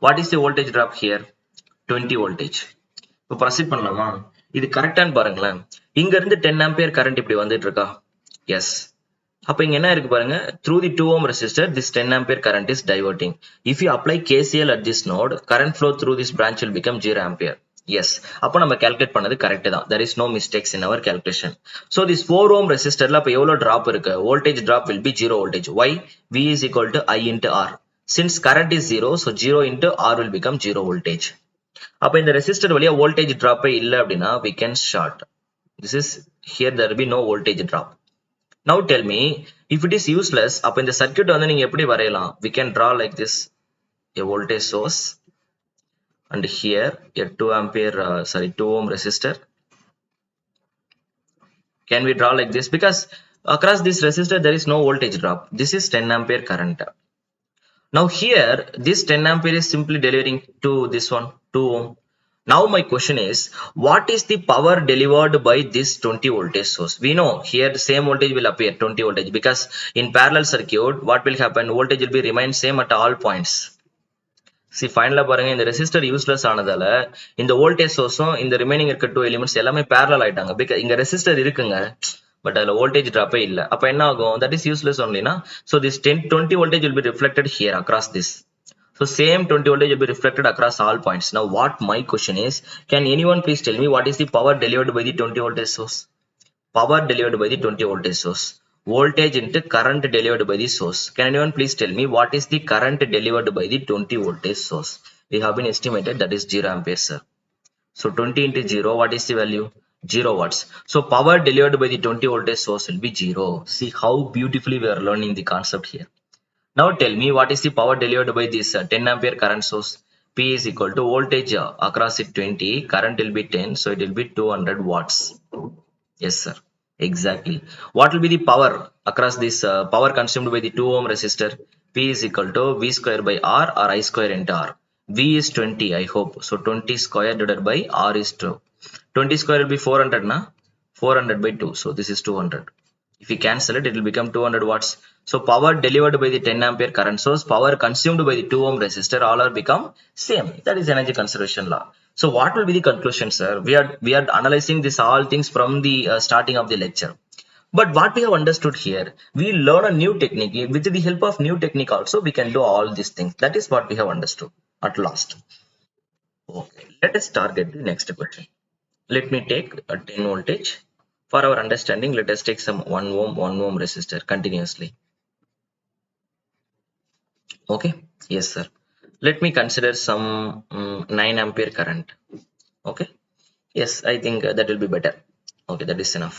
Speaker 1: What is the voltage drop here? 20 voltage. இப்போ ப்ரொசீட் பண்ணலாமா? இது கரெக்டான்னு பாருங்களேன். இங்க இருந்து 10 ampere current இப்படி வந்துட்டு இருக்கா? எஸ். அப்ப இங்க என்ன இருக்கு பாருங்க, through the 2 ohm resistor this 10 ampere current is diverting. If you apply KCL at this node, current flow through this branch will become 0 ampere. Yes, அப்ப நம்ம calculate பண்ணது கரெக்ட் தான். There is no mistakes in our calculation. So this 4 ohm resistorல அப்ப எவ்வளவு drop இருக்கு? Voltage drop will be 0 voltage. Why? V is equal to I into R. Since current is 0, so 0 into R will become 0 voltage. அப்ப இந்த resistor வழியா voltage drop இல்ல அப்படின்னா we can short. This is here there will be no voltage drop. Now tell me, if it is useless, அப்ப இந்த circuit வந்து நீங்க எப்படி வரையலாம்? We can draw like this, a voltage source, and here a 2 ampere 2 ohm resistor. Can we draw like this? Because across this resistor there is no voltage drop. This is 10 ampere current. Now here this 10 ampere is simply delivering to this one 2 ohm. Now my question is, what is the power delivered by this 20 voltage source? We know here the same voltage will appear, 20 voltage, because in parallel circuit what will happen, voltage will be remain same at all points. See finally பாருங்க, இந்த resistor useless ஆனதால இந்த voltage sourceம் இந்த remaining இருக்க 2 elements எல்லாமே parallel ஆயிட்டாங்க. because இங்க resistor இருக்குங்க, but அதுல voltage drop இல்ல. அப்ப என்ன ஆகும், that is useless only na. So this 20 voltage will be reflected here across this. So same 20 voltage will be reflected across all points. Now what my question is, can anyone please tell me what is the power delivered by the 20 voltage source? Power delivered by the 20 voltage source. Voltage into current delivered by the source. Can anyone please tell me what is the current delivered by the 20 voltage source? We have been estimated that is 0 ampere sir. So 20 into 0, what is the value? 0 watts. So power delivered by the 20 voltage source will be 0. See how beautifully we are learning the concept here. Now tell me what is the power delivered by this 10 ampere current source. P is equal to voltage across it 20, current will be 10, so it will be 200 watts. Yes sir, exactly. What will be the power across this power consumed by the 2 ohm resistor? P is equal to V square by R or I square into R. V is 20 I hope, so 20 square divided by R is 2. 20 square will be 400 na, 400 by 2, so this is 200. If we cancel it, it will become 200 watts. So power delivered by the 10 ampere current source, power consumed by the 2 ohm resistor, all are become same. That is energy conservation law. So what will be the conclusion sir? We are analyzing this all things from the starting of the lecture. But what we have understood here, we learn a new technique. With the help of new technique also we can do all these things. That is what we have understood at last. Okay, let us target the next question. Let me take a 10 voltage. For our understanding, let us take some 1 ohm resistor continuously. Okay, yes sir. Let me consider some 9 ampere current. Okay, yes, I think that will be better. Okay, that is enough.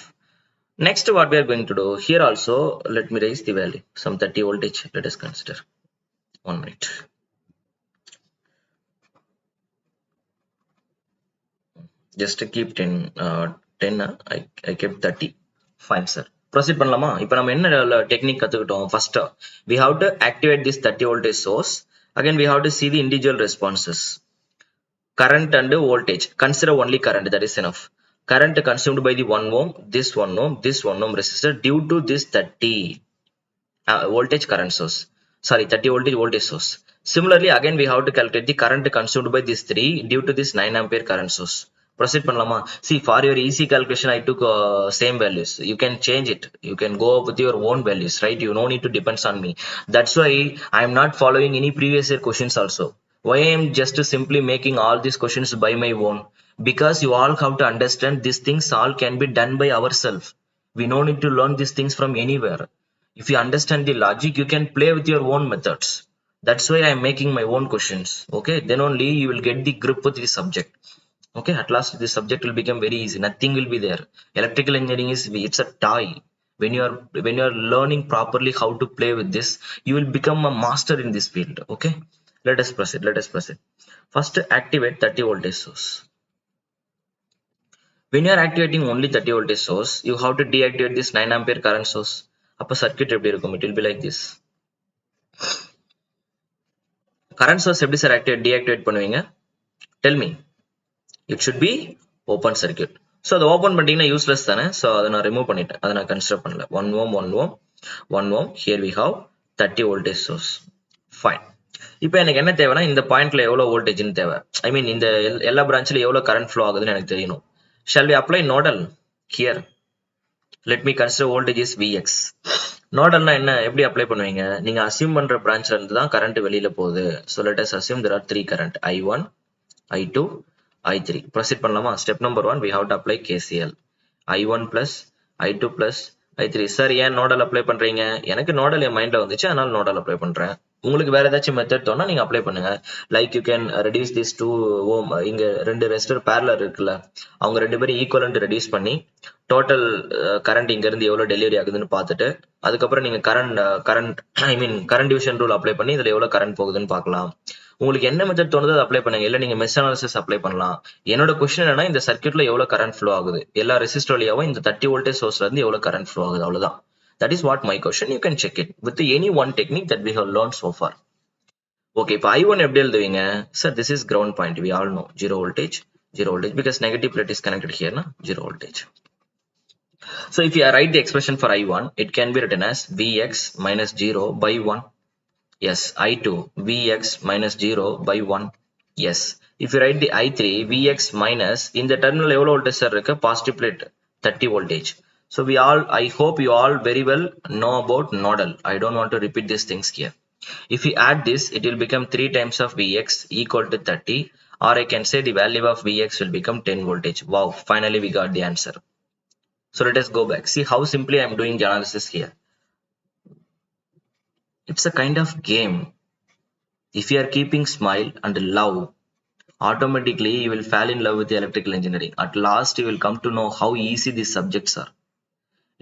Speaker 1: Next what we are going to do here also, let me raise the value, some 30 voltage. Let us consider. 1 minute. Just to keep 10 I kept 30. Fine sir, proceed பண்ணலாமா? இப்போ நம்ம என்ன technique கத்துக்கிட்டோம்? First, we have to activate this 30 voltage source. Again, we have to see the individual responses. Current and voltage. Consider only current, that is enough. Current consumed by the 1 ohm, this 1 ohm, this 1 ohm resistor due to this 30 voltage current source. Sorry, 30 voltage source. Similarly, again we have to calculate the current consumed by this 3 due to this 9 ampere current source. Proceed பண்ணலாமா? See, for your easy calculation I took same values. You can change it, you can go up with your own values, right? You no need to depends on me. That's why I am not following any previous year questions also. Why I am just simply making all these questions by my own? Because you all have to understand these things all can be done by ourselves. We no need to learn these things from anywhere. If you understand the logic, you can play with your own methods. That's why I am making my own questions. Okay, then only you will get the grip with the subject. Okay, at last this subject will become very easy. Nothing will be there. Electrical engineering it's a toy. When you are learning properly how to play with this, you will become a master in this field. Okay, let us proceed. First, activate 30 voltage source. When you are activating only 30 voltage source, you have to deactivate this 9 ampere current source. Appa circuit எப்படி இருக்கும்? It will be like this. Current source எப்படி sir deactivate பண்ணுவீங்க? Tell me. It should be open circuit. So அதை open பண்ணிட்டீங்கன்னா useless தானே. So அதை நான் remove பண்ணிட்டேன், அதை நான் கன்சிடர் பண்ணல. 1 ohm 1 ohm here we have 30 voltage source. Fine. இப்போ எனக்கு என்ன தேவைன்னா இந்த பாயிண்ட்ல எவ்வளவு வோல்டேஜ்னு தேவை. ஐ மீன் இந்த எல்லா பிரான்ச்ல எவ்வளவு கரண்ட் ஃப்ளோ ஆகுதுன்னு எனக்கு தெரியணும். Shall we apply nodal here? Let me consider voltage is Vx. நோடல்னா என்ன, எப்படி அப்ளை பண்ணுவீங்க? நீங்க அசியூம் பண்ற பிரான்ச்ல இருந்து தான் கரண்ட் வெளியில போகுது. So let us assume there are 3 current, I1, I2, I3. Proceed பண்ணலாமா? Step number 1, we have to apply KCL. I1 plus I2 plus I3. Sir ஏன் நோடல் அப்ளை பண்றீங்க? எனக்கு நோடல் என் மைண்ட்ல வந்துச்சு, அதனால நோடல் அப்ளை பண்றேன். உங்களுக்கு வேற ஏதாச்சும் மெத்தட் தோணா நீங்க அப்ளை பண்ணுங்க. Like you can reduce this 2 ohm. இங்க 2 ரெசிஸ்டர் பேரலர் இருக்குல்ல, அவங்க 2 பேரும் ஈக்குவலன்ட் ரெடியூஸ் பண்ணி டோட்டல் கரண்ட் இங்க இருந்து எவ்வளவு டெலிவரி ஆகுதுன்னு பார்த்துட்டு அதுக்கப்புறம் நீங்க கரண்ட் டிவிஷன் ரூல் அப்ளை பண்ணி இதுல எவ்வளவு கரண்ட் போகுதுன்னு பார்க்கலாம். உங்களுக்கு என்ன மெத்தட் தோணுதோ அதை அப்ளை பண்ணுங்க. இல்ல நீங்க மெஷ் அனாலிசிஸ் அப்ளை பண்ணலாம். என்னோட கொஸ்டின் என்னன்னா, இந்த சர்க்யூட்ல எவ்வளவு கரண்ட் ஃப்ளோ ஆகுது, எல்லா ரெசிஸ்டர் வழியாவும் இந்த 30 வோல்டேஜ் சோர்ஸ்ல இருந்து எவ்வளவு கரண்ட் ஃப்ளோ ஆகுது, அவ்வளவுதான். That is what my question. You can check it with any one technique that we have learned so far. Okay, இப்போ I1 எப்படி எழுதுவீங்க? Sir, this is ground point. We all know zero voltage because negative plate is connected here, na? Zero voltage. So if you write the expression for I1, it can be written as Vx minus 0 by 1. Yes, I2 Vx minus 0 by 1. Yes, if you write the I3 Vx minus, in the terminal எவ்வளவு voltage sir இருக்கு? Positive plate 30 voltage. So I hope you all very well know about nodal. I don't want to repeat these things here. If we add this, it will become 3 times of Vx equal to 30, or I can say the value of Vx will become 10 voltage. Wow, finally we got the answer. So let us go back. See how simply I am doing the analysis here. It's a kind of game. If you are keeping smile and love, automatically you will fall in love with the electrical engineering. At last you will come to know how easy these subjects are.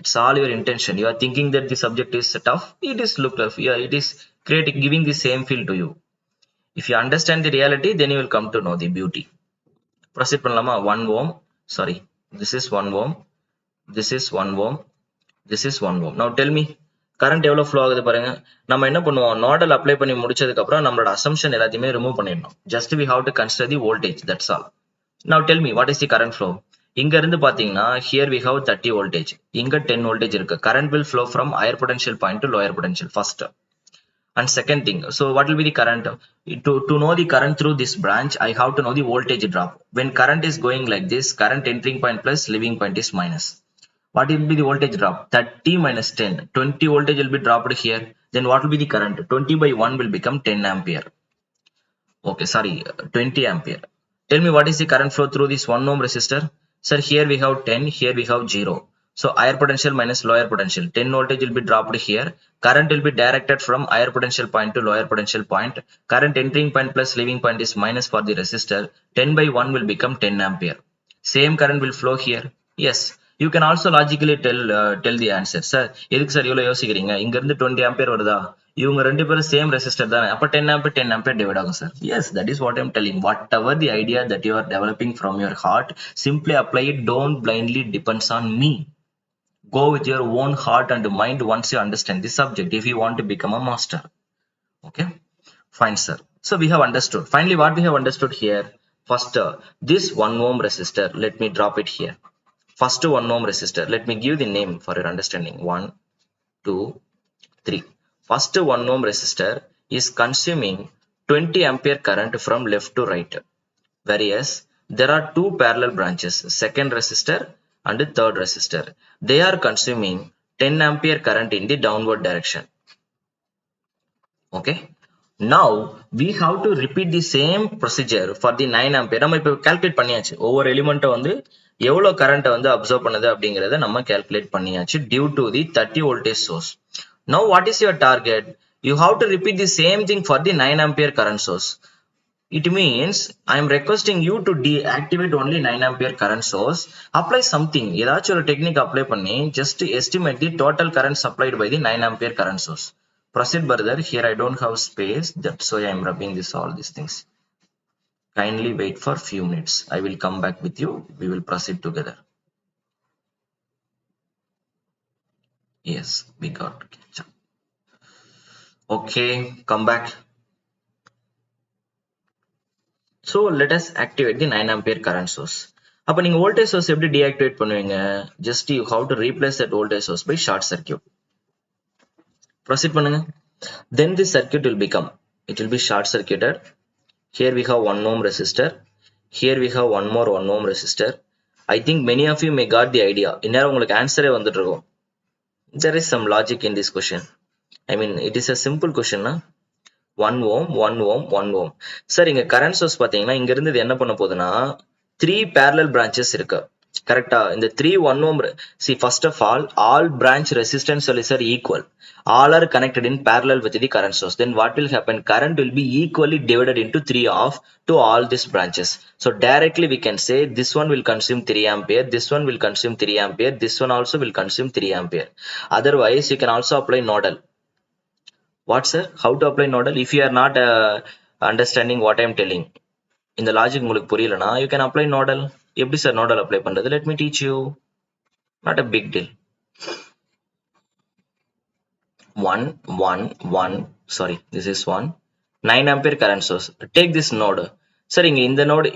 Speaker 1: It's all your intention. You are thinking that the subject is tough. It is look tough. Yeah, it is giving the same feel to you. If you understand the reality, then you will come to know the beauty. Proceed பண்ணலாமா? 1 ohm. Sorry, this is 1 ohm. This is 1 ohm. This is 1 ohm. Now tell me, current எவ்வளவு flow ஆகுது பாருங்க. நம்ம என்ன பண்ணுவோம், nodal apply பண்ணி முடிச்சதுக்கு அப்புறம் நம்மளோட அசம்ஷன் எல்லாத்தையுமே ரிமூவ் பண்ணிடணும். Just we have to consider the voltage, that's all. Now tell me, what is the current flow? இங்க இருந்து பாத்தீங்கன்னா here we have 30 voltage, இங்க 10 voltage இருக்கு. Current will flow from higher potential point to lower potential first. And second thing, so what will be the current? To know the current through this branch, I have to know the voltage drop. When current is going like this, current entering point plus leaving point is minus. What will be the voltage drop? 30 minus 10. 20 voltage will be dropped here. Then what will be the current? 20 by 1 will become 10 ampere. Okay, sorry, 20 ampere. Tell me what is the current flow through this 1 ohm resistor? Sir, here we have 10, here we have 0. So higher potential minus lower potential. 10 voltage will be dropped here. Current will be directed from higher potential point to lower potential point. Current entering point plus leaving point is minus for the resistor. 10 by 1 will become 10 ampere. Same current will flow here. Yes. You can also logically tell the answer. Sir, எதுக்கு sir இவ்வளவு யோசிக்கிறீங்க? இங்க இருந்து 20 ampere வருதா? இவங்க ரெண்டு பேரும் same resistor தானே, அப்ப 10 ampere டிவைட் ஆகும் sir. Yes, that is what I am telling. Whatever the idea that you are developing from your heart, simply apply it. Don't blindly depends on me. Go with your own heart and mind once you understand the subject if you want to become a master. Okay, fine, sir. So we have understood. Finally, what we have understood here, first, this 1 ohm resistor, let me drop it here. First 1 ohm resistor, let me give the name for your understanding. 1, 2, 3. First 1 ohm resistor is consuming 20 ampere current from left to right. Whereas there are two parallel branches, second resistor and third resistor. They are consuming 10 ampere current in the downward direction. Okay. Now we have to repeat the same procedure for the 9 ampere. நம்ம இப்போ calculate பண்ணியாச்சு. ஒவ்வொரு எலிமெண்ட்டை வந்து எவ்வளோ கரண்ட்டை வந்து observe பண்ணுது அப்படிங்கிறத நம்ம calculate பண்ணியாச்சு due to the 30 voltage source. Now what is your target? You have to repeat the same thing for the 9 ampere current source. It means I am requesting you to deactivate only 9 ampere current source. Apply something. ஏதாச்சும் ஒரு technique apply பண்ணி just estimate the total current supplied by the 9 ampere current source. Proceed further. Here I don't have space. That's why I am rubbing all these things. Kindly wait for few minutes. I will come back with you. We will proceed together. Yes, we got. Okay, come back. So let us activate the 9 ampere current source. அப்ப நீங்க voltage source எப்படி deactivate பண்ணுவீங்க? Just you have to replace that voltage source by short circuit. Proceed பண்ணுங்க. Then this circuit will become, it will be short circuited. Here we have 1 ohm resistor. Here we have one more 1 ohm resistor. I think many of you may got the idea. இந்நேரம் உங்களுக்கு ஆன்சரே வந்துட்டு இருக்கும். There is some logic in this question. I mean, it is a simple question, na? 1 ohm, 1 ohm, 1 ohm. Sir இங்க current source பாத்தீங்கன்னா இங்க இருந்து இது என்ன பண்ண போகுதுன்னா 3 parallel branches இருக்கு. கரெக்டா? இந்த 3 1 ohm, see first of all branch resistance are equal. All are connected in parallel with the current source. Then what will happen? Current will be equally divided into 3 of to all these branches. So directly we can say this one will consume 3 ampere, this one will consume 3 ampere, this one also will consume 3 ampere. Otherwise you can also apply nodal. What, sir? How to apply nodal? If you are not understanding what I am telling, in the logic உங்களுக்கு புரியலனா you can apply nodal. எப்படி sir nodal apply பண்றது? Let me teach you. Not a big deal. 1 1 1, sorry, this is 1 9 ampere current source. Take this node. Sir, இங்க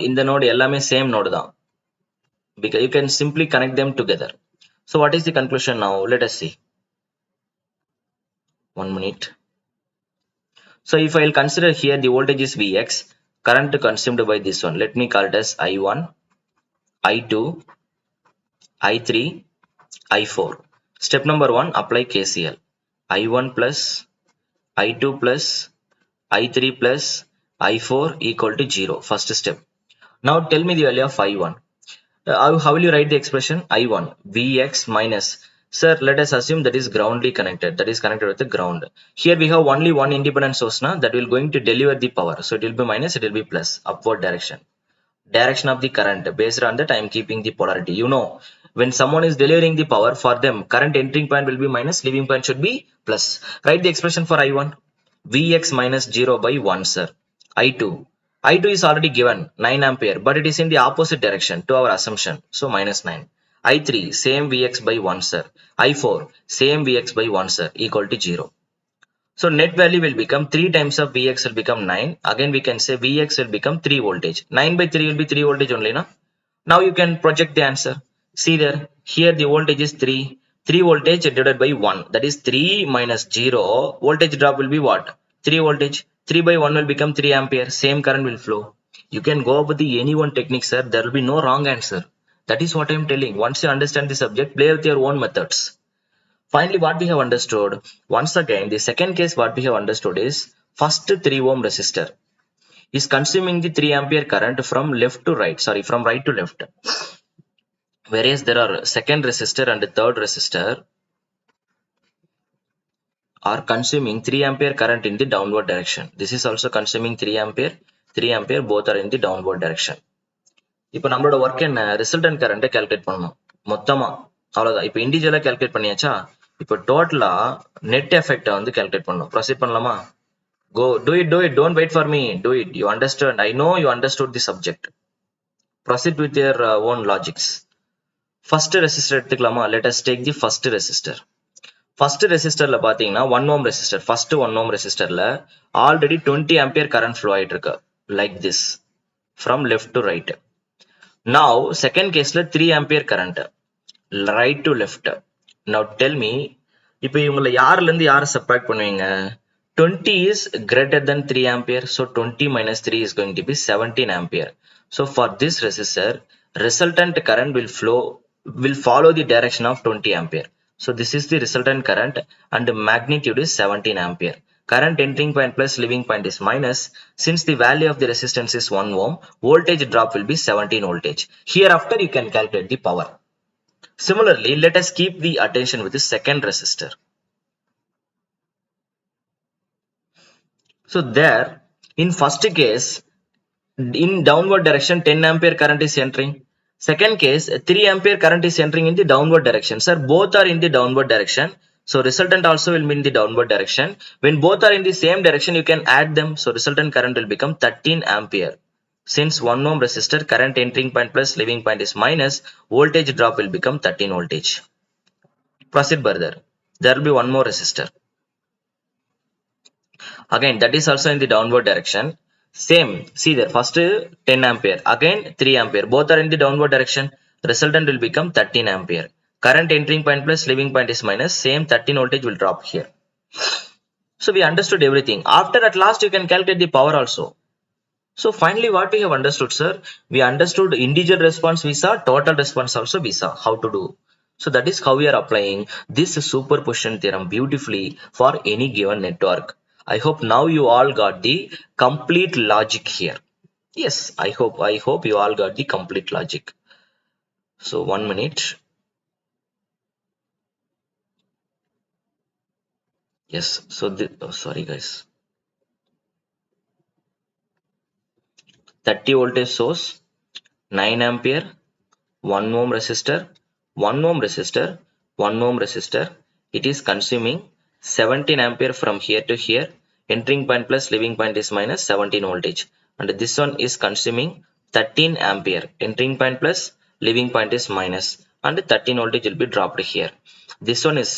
Speaker 1: இந்த node எல்லாமே same node தான். Because you can simply connect them together. So what is the conclusion now? Let us see. 1 minute. So if I will consider here the voltage is Vx, current consumed by this one, let me call it as I1, I2, I3, I4. Step number 1, apply KCL. I1 plus, I2 plus, I3 plus, I4 equal to 0. First step. Now tell me the value of I1. How will you write the expression? I1, Vx minus. Sir, let us assume that is groundly connected. That is connected with the ground. Here we have only one independent source now that will going to deliver the power. So it will be minus, it will be plus, upward direction. Direction of the current. Based on that, I am keeping the polarity. You know, when someone is delivering the power, for them, current entering point will be minus, leaving point should be plus. Write the expression for I1. Vx minus 0 by 1, sir. I2. I2 is already given 9 ampere, but it is in the opposite direction to our assumption. So minus 9. I3, same Vx by 1, sir. I4, same Vx by 1, sir, equal to 0. So net value will become 3 times of Vx will become 9. Again we can say Vx will become 3 voltage. 9 by 3 will be 3 voltage only, na? Now you can project the answer. See there, here the voltage is 3. 3 voltage divided by 1. That is 3 minus 0. Voltage drop will be what? 3 voltage. 3 by 1 will become 3 ampere. Same current will flow. You can go with the any one technique, sir. There will be no wrong answer. That is what I am telling. Once you understand the subject, play with your own methods. Finally, what we have understood, once again, the second case what we have understood is first 3 ohm resistor is consuming the 3 ampere current from left to right, sorry, from right to left. Whereas there are second resistor and third resistor are consuming 3 ampere current in the downward direction. This is also consuming 3 ampere, 3 ampere, both are in the downward direction. இப்போ நம்மளோட work என்ன? Resultant கரண்ட்டை calculate பண்ணணும் மொத்தமா, அவ்வளவுதான். இப்போ இண்டிவிஜுவலா calculate பண்ணியாச்சா? இப்போ டோட்டலா நெட் எஃபெக்ட்டை வந்து கால்குலேட் பண்ணணும். ப்ரொசீட் பண்ணலாமா? Go, do it, don't wait for me, do it. You understand? I know you understood the subject. Proceed with your own logics. first resistor எடுத்துக்கலாமா? Let us take the first resistor. First resistorல பாத்தீங்கன்னா 1 ohm resistor. First 1 ohm resistorல already 20 ampere current flow ஆயிட்டு இருக்கு. Like this. From left to right. Now second caseல 3 ampere current. Right to left. Now tell me, இப்போ இவங்களை யார்ல இருந்து யாரை subtract பண்ணுவீங்க? 20 is greater than 3 ampere. So 20 minus 3 is going to be 17 ampere. So for this resistor, resultant current will follow the direction of 20 ampere. So this is the resultant current and the magnitude is 17 ampere. Current entering point plus leaving point is minus. Since the value of the resistance is 1 ohm, voltage drop will be 17 voltage. Hereafter you can calculate the power. Similarly, let us keep the attention with the second resistor. So there, in first case, in downward direction 10 ampere current is entering. Second case, 3 ampere current is entering in the downward direction. Sir, both are in the downward direction. So resultant also will be in the downward direction. When both are in the same direction, you can add them. So resultant current will become 13 ampere. Since 1 ohm resistor, current entering point plus leaving point is minus, voltage drop will become 13 voltage. Proceed further. There will be one more resistor. Again, that is also in the downward direction. Same, see there, first 10 ampere, again 3 ampere, both are in the downward direction. Resultant will become 13 ampere. Current entering point plus leaving point is minus, same 13 voltage will drop here. So we understood everything. After at last you can calculate the power also. So finally what we have understood, sir, we understood individual response we saw, total response also we saw how to do. So that is how we are applying this superposition theorem beautifully for any given network. I hope now you all got the complete logic here. Yes, I hope you all got the complete logic. So 1 minute. Yes, so sorry guys. 30 voltage source, 9 ampere, 1 ohm resistor, 1 ohm resistor, 1 ohm resistor. It is consuming 17 ampere from here to here. Entering point plus leaving point is minus 17 voltage. And this one is consuming 13 ampere. Entering point plus leaving point is minus. And 13 voltage will be dropped here. This one is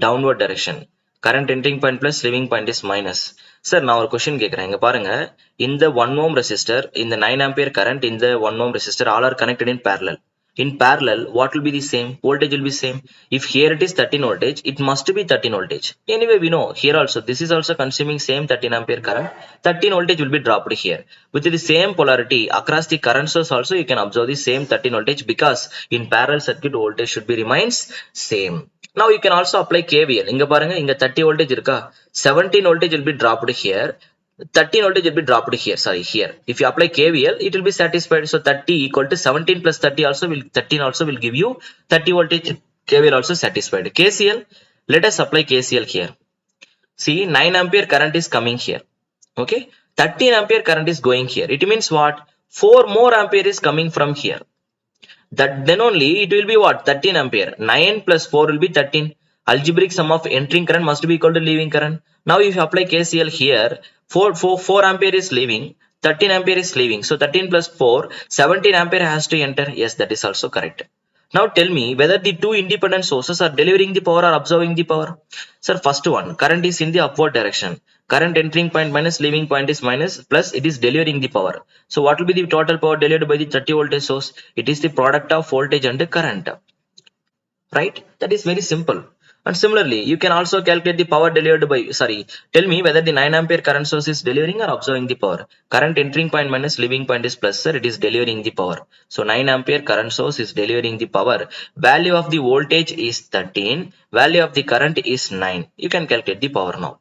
Speaker 1: downward direction. Current entering point plus leaving point is minus. Sir, நான் ஒரு question கேட்கிறேன். இங்க பாருங்க, இந்த 1 ohm resistor, இந்த 9 ampere current, இந்த 1 ohm resistor all are connected in parallel. In parallel, what will be the same? Voltage will be same. If here it is 13 voltage, it must be 13 voltage. Anyway, we know here also, this is also consuming same 13 ampere current. 13 voltage will be dropped here. With the same polarity across the current source also, you can observe the same 13 voltage because in parallel circuit voltage should be remains same. Now you can also apply KVL. இங்க பாருங்க, இங்க 30 voltage இருக்கா? 17 voltage will be dropped here. 13 voltage will be dropped here. Sorry, here. If you apply KVL, it will be satisfied. So 30 equal to 17 plus 30 also will 13 also will give you 30 voltage. KVL also satisfied. KCL. Let us apply KCL here. See, 9 ampere current is coming here. Okay. 13 ampere current is going here. It means what? 4 more ampere is coming from here. That then only it will be what? 13 ampere. 9 plus 4 will be 13. Algebraic sum of entering current must be equal to leaving current. Now if you apply KCL here, 4 ampere is leaving, 13 ampere is leaving. So 13 plus 4, 17 ampere has to enter. Yes, that is also correct. Now tell me whether the two independent sources are delivering the power or absorbing the power. Sir, first one, current is in the upward direction. Current entering point minus leaving point is minus, plus it is delivering the power. So what will be the total power delivered by the 30 voltage source? It is the product of voltage and current. Right? That is very simple. And similarly, you can also calculate the power delivered by, tell me whether the 9 ampere current source is delivering or absorbing the power. Current entering point minus leaving point is plus, sir, it is delivering the power. So 9 ampere current source is delivering the power. Value of the voltage is 13. Value of the current is 9. You can calculate the power now.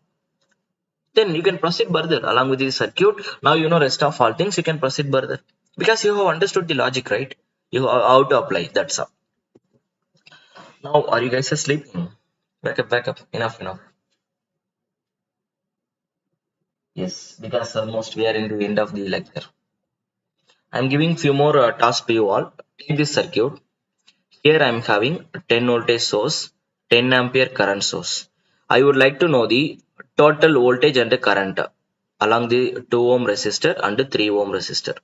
Speaker 1: Then you can proceed further along with the circuit. Now you know rest of all things, you can proceed further. Because you have understood the logic, right? You have how to apply, that's all. Now, are you guys sleeping? Back up. Enough. Yes, because almost we are in the end of the lecture. I'm giving few more tasks to you all. Take this circuit. Here I'm having 10 voltage source, 10 ampere current source. I would like to know the total voltage and the current along the 2 ohm resistor and the 3 ohm resistor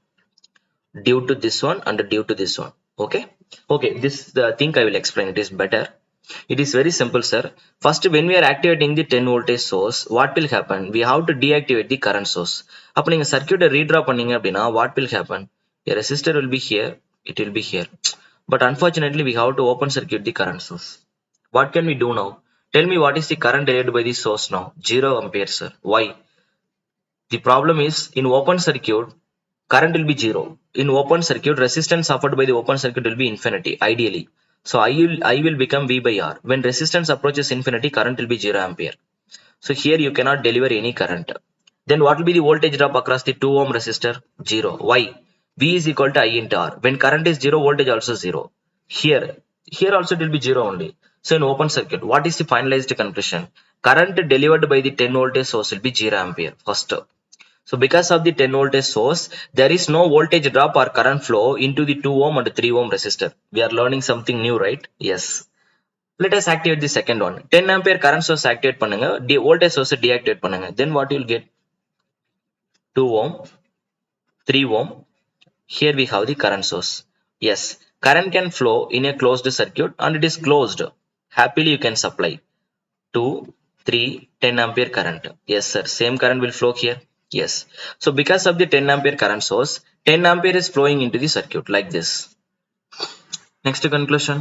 Speaker 1: due to this one and due to this one. Okay. Okay, this the thing I will explain. It is better. It is very simple, sir. First, when we are activating the 10 voltage source, what will happen? We have to deactivate the current source. அப்ப நீங்க circuit redraw பண்ணீங்க அப்படின்னா, what will happen? A resistor will be here, it will be here. But unfortunately, we have to open circuit the current source. What can we do now? Tell me what is the current derived by the source now? 0 ampere, sir. Why? The problem is in open circuit, current will be 0. In open circuit, resistance offered by the open circuit will be infinity, ideally. So I will become V by R. When resistance approaches infinity, current will be 0 ampere. So here you cannot deliver any current. Then what will be the voltage drop across the 2 ohm resistor? 0. Why? V is equal to I into R. When current is 0, voltage also 0. Here also it will be 0 only. So in open circuit, what is the finalized conclusion? Current delivered by the 10 voltage source will be 0 ampere first. So because of the 10 voltage source, there is no voltage drop or current flow into the 2 ohm and 3 ohm resistor. We are learning something new, right? Yes. Let us activate the second one. 10 ampere current source activate பண்ணுங்க, voltage source deactivate பண்ணுங்க. Then what you will get? 2 ohm, 3 ohm. Here we have the current source. Yes, current can flow in a closed circuit and it is closed. Happily you can supply 2, 3, 10 ampere current. Yes, sir. Same current will flow here. Yes. So because of the 10 ampere current source, 10 ampere is flowing into the circuit like this. Next conclusion.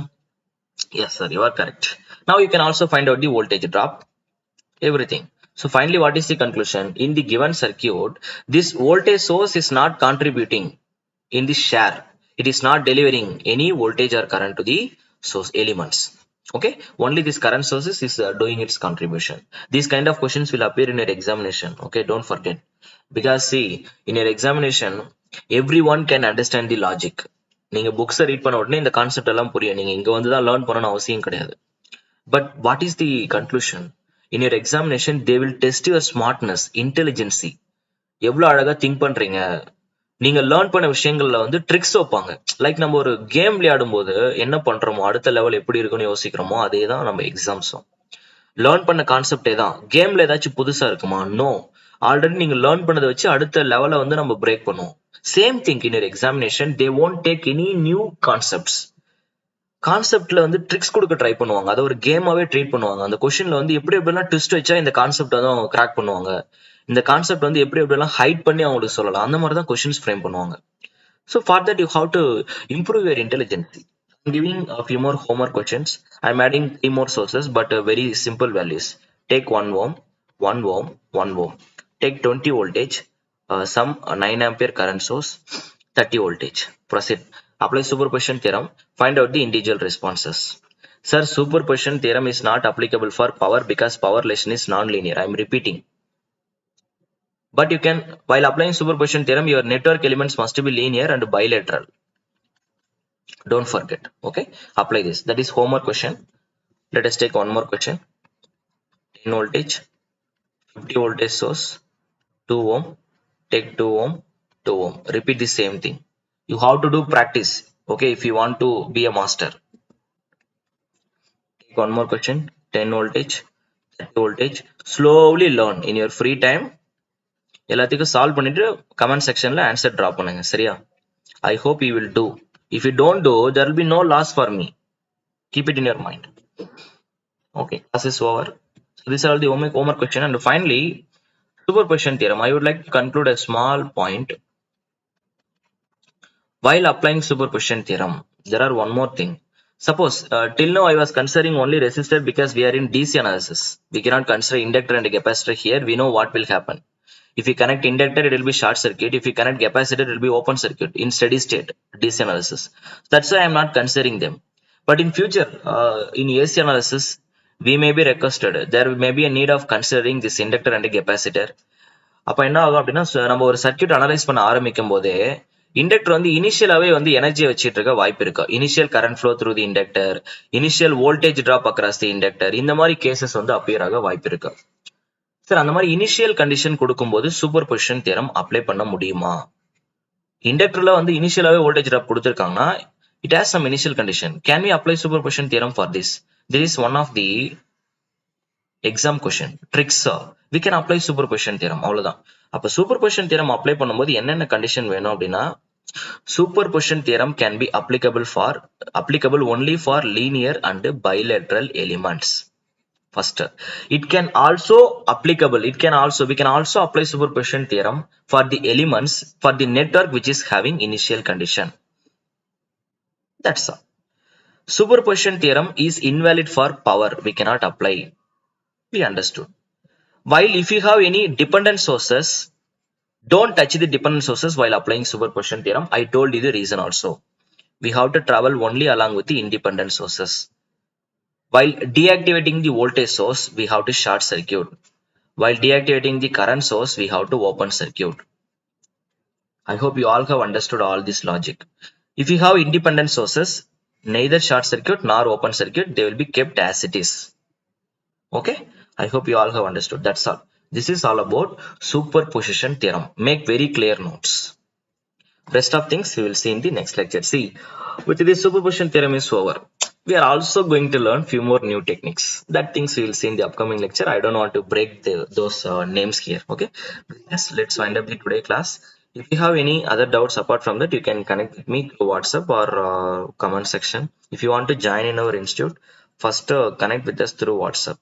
Speaker 1: Yes, sir. You are correct. Now you can also find out the voltage drop, everything. So finally, what is the conclusion? In the given circuit, this voltage source is not contributing in the share. It is not delivering any voltage or current to the source elements. Okay, only this current sources is doing its contribution. These kind of questions will appear in your examination. Okay, don't forget. Because see, in your examination, everyone can understand the logic. நீங்க books read பண்ண உடனே இந்த concept எல்லாம் புரியும். நீங்க இங்க வந்து தான் லேர்ன் பண்ணணும் அவசியம் கிடையாது. But what is the conclusion? In your examination, they will test your smartness, intelligence. எவ்வளவு அழகா திங்க் பண்றீங்க, நீங்க லேர்ன் பண்ண விஷயங்கள்ல வந்து ட்ரிக்ஸ் வைப்பாங்க. லைக் நம்ம ஒரு கேம் விளையாடும் போது என்ன பண்றோமோ அடுத்த லெவல் எப்படி இருக்குன்னு யோசிக்கிறோமோ அதே தான் நம்ம எக்ஸாம்ஸும். லேர்ன் பண்ண கான்செப்டே தான். கேம்ல ஏதாச்சும் புதுசா இருக்குமா? நோ. ஆல்ரெடி நீங்க லேர்ன் பண்ணதை வச்சு அடுத்த லெவலை வந்து நம்ம பிரேக் பண்ணுவோம். Same thing in your examination, they won't take any new concepts. கான்செப்ட்ல வந்து ட்ரிக்ஸ் கொடுக்க ட்ரை பண்ணுவாங்க. அதை ஒரு கேமாவே ட்ரீட் பண்ணுவாங்க. அந்த கொஸ்டின்ல வந்து எப்படி எப்படிலாம் ட்விஸ்ட் வச்சா இந்த கான்செப்ட் வந்து அவங்க கிராக் பண்ணுவாங்க, இந்த கான்செப்ட் வந்து எப்படி எப்படிலாம் ஹைட் பண்ணி அவங்களுக்கு சொல்லலாம், அந்த மாதிரி தான் கொஸ்டின்ஸ் ஃப்ரேம் பண்ணுவாங்க. So for that you have to improve your intelligence. I'm giving a few more homework questions. I'm adding 3 more sources but very simple values. Take 1 ohm, 1 ohm, 1 ohm. Take 20 voltage, some 9 ampere current source, 30 voltage. Proceed. Apply superposition theorem. Find out the individual responses. Sir, superposition theorem is not applicable for power because power relation is non-linear. I'm repeating. But you can, while applying superposition theorem, your network elements must be linear and bilateral. Don't forget. Okay, apply this. That is homework question. Let us take one more question. 10 voltage, 50 voltage source, 2 ohm. Take 2 ohm, 2 ohm. Repeat the same thing. You have to do practice. Okay, if you want to be a master. Take one more question. 10 voltage, 30 voltage. Slowly learn in your free time. எல்லாத்துக்கும் solve பண்ணிட்டு comment செக்ஷன்ல answer drop பண்ணுங்க. சரியா? I hope you will do. If you don't do, there will be no loss for me. Keep it in your mind. Okay, class is over. So these are all the homework question. And finally, superposition theorem. I would like to conclude a small point. While applying superposition theorem, there are one more thing. Suppose till now I was considering only resistor because we are in DC analysis. We cannot consider inductor and capacitor here. We know what will happen. If you connect inductor, it will be short circuit. If you connect capacitor, it will be open circuit in steady state DC analysis. That's why I am not considering them. But in future, in AC analysis, we may be requested. There may be a need of considering this inductor and capacitor. அப்ப என்ன ஆகும் அப்படின்னா, நம்ம ஒரு circuit analyse பண்ண ஆரம்பிக்கும் போதே inductor வந்து இனிஷியலாவே வந்து எனர்ஜி வச்சிட்டு இருக்க வாய்ப்பு இருக்கு. Initial current flow through the inductor, initial voltage drop across the inductor, இந்த மாதிரி கேசஸ் வந்து அப்பியர் ஆக வாய்ப்பு இருக்கு. சார், அந்த மாதிரி இனிஷியல் கண்டிஷன் கொடுக்கும்போது சூப்பர் பொசிஷன் தியரம் அப்ளை பண்ண முடியுமா? இண்டக்டர்ல வந்து இனிஷியலாவே வோல்டேஜ் டிராப் கொடுத்திருக்காங்கன்னா it has some initial condition. Can we apply superposition theorem for this? This is one of the exam question tricks. We can apply superposition theorem. அவ்வளவுதான். அப்ப superposition theorem apply பண்ணும்போது என்னென்ன கண்டிஷன் வேணும் அப்படின்னா, Superposition theorem can be applicable only for linear and bilateral elements. First, it can also we can also apply superposition theorem for the elements for the network which is having initial condition. That's all. Superposition theorem is invalid for power, we cannot apply. We understood. While if you have any dependent sources, don't touch the dependent sources while applying superposition theorem. I told you the reason also. We have to travel only along with the independent sources. While deactivating the voltage source, we have to short circuit. While deactivating the current source, we have to open circuit. I hope you all have understood all this logic. If you have independent sources, neither short circuit nor open circuit, they will be kept as it is. Okay? I hope you all have understood. That's all. This is all about superposition theorem. Make very clear notes. Rest of things we will see in the next lecture. See, with this superposition theorem is over. We are also going to learn few more new techniques. That things we will see in the upcoming lecture. I don't want to break those names here. Okay. Yes, let's wind up the today class. If you have any other doubts apart from that, you can connect with me through WhatsApp or comment section. If you want to join in our institute, first connect with us through WhatsApp.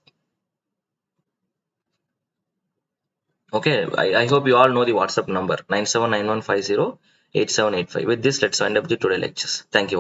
Speaker 1: Okay, I hope you all know the WhatsApp number 9791508785. With this, let's wind up the today lectures. Thank you.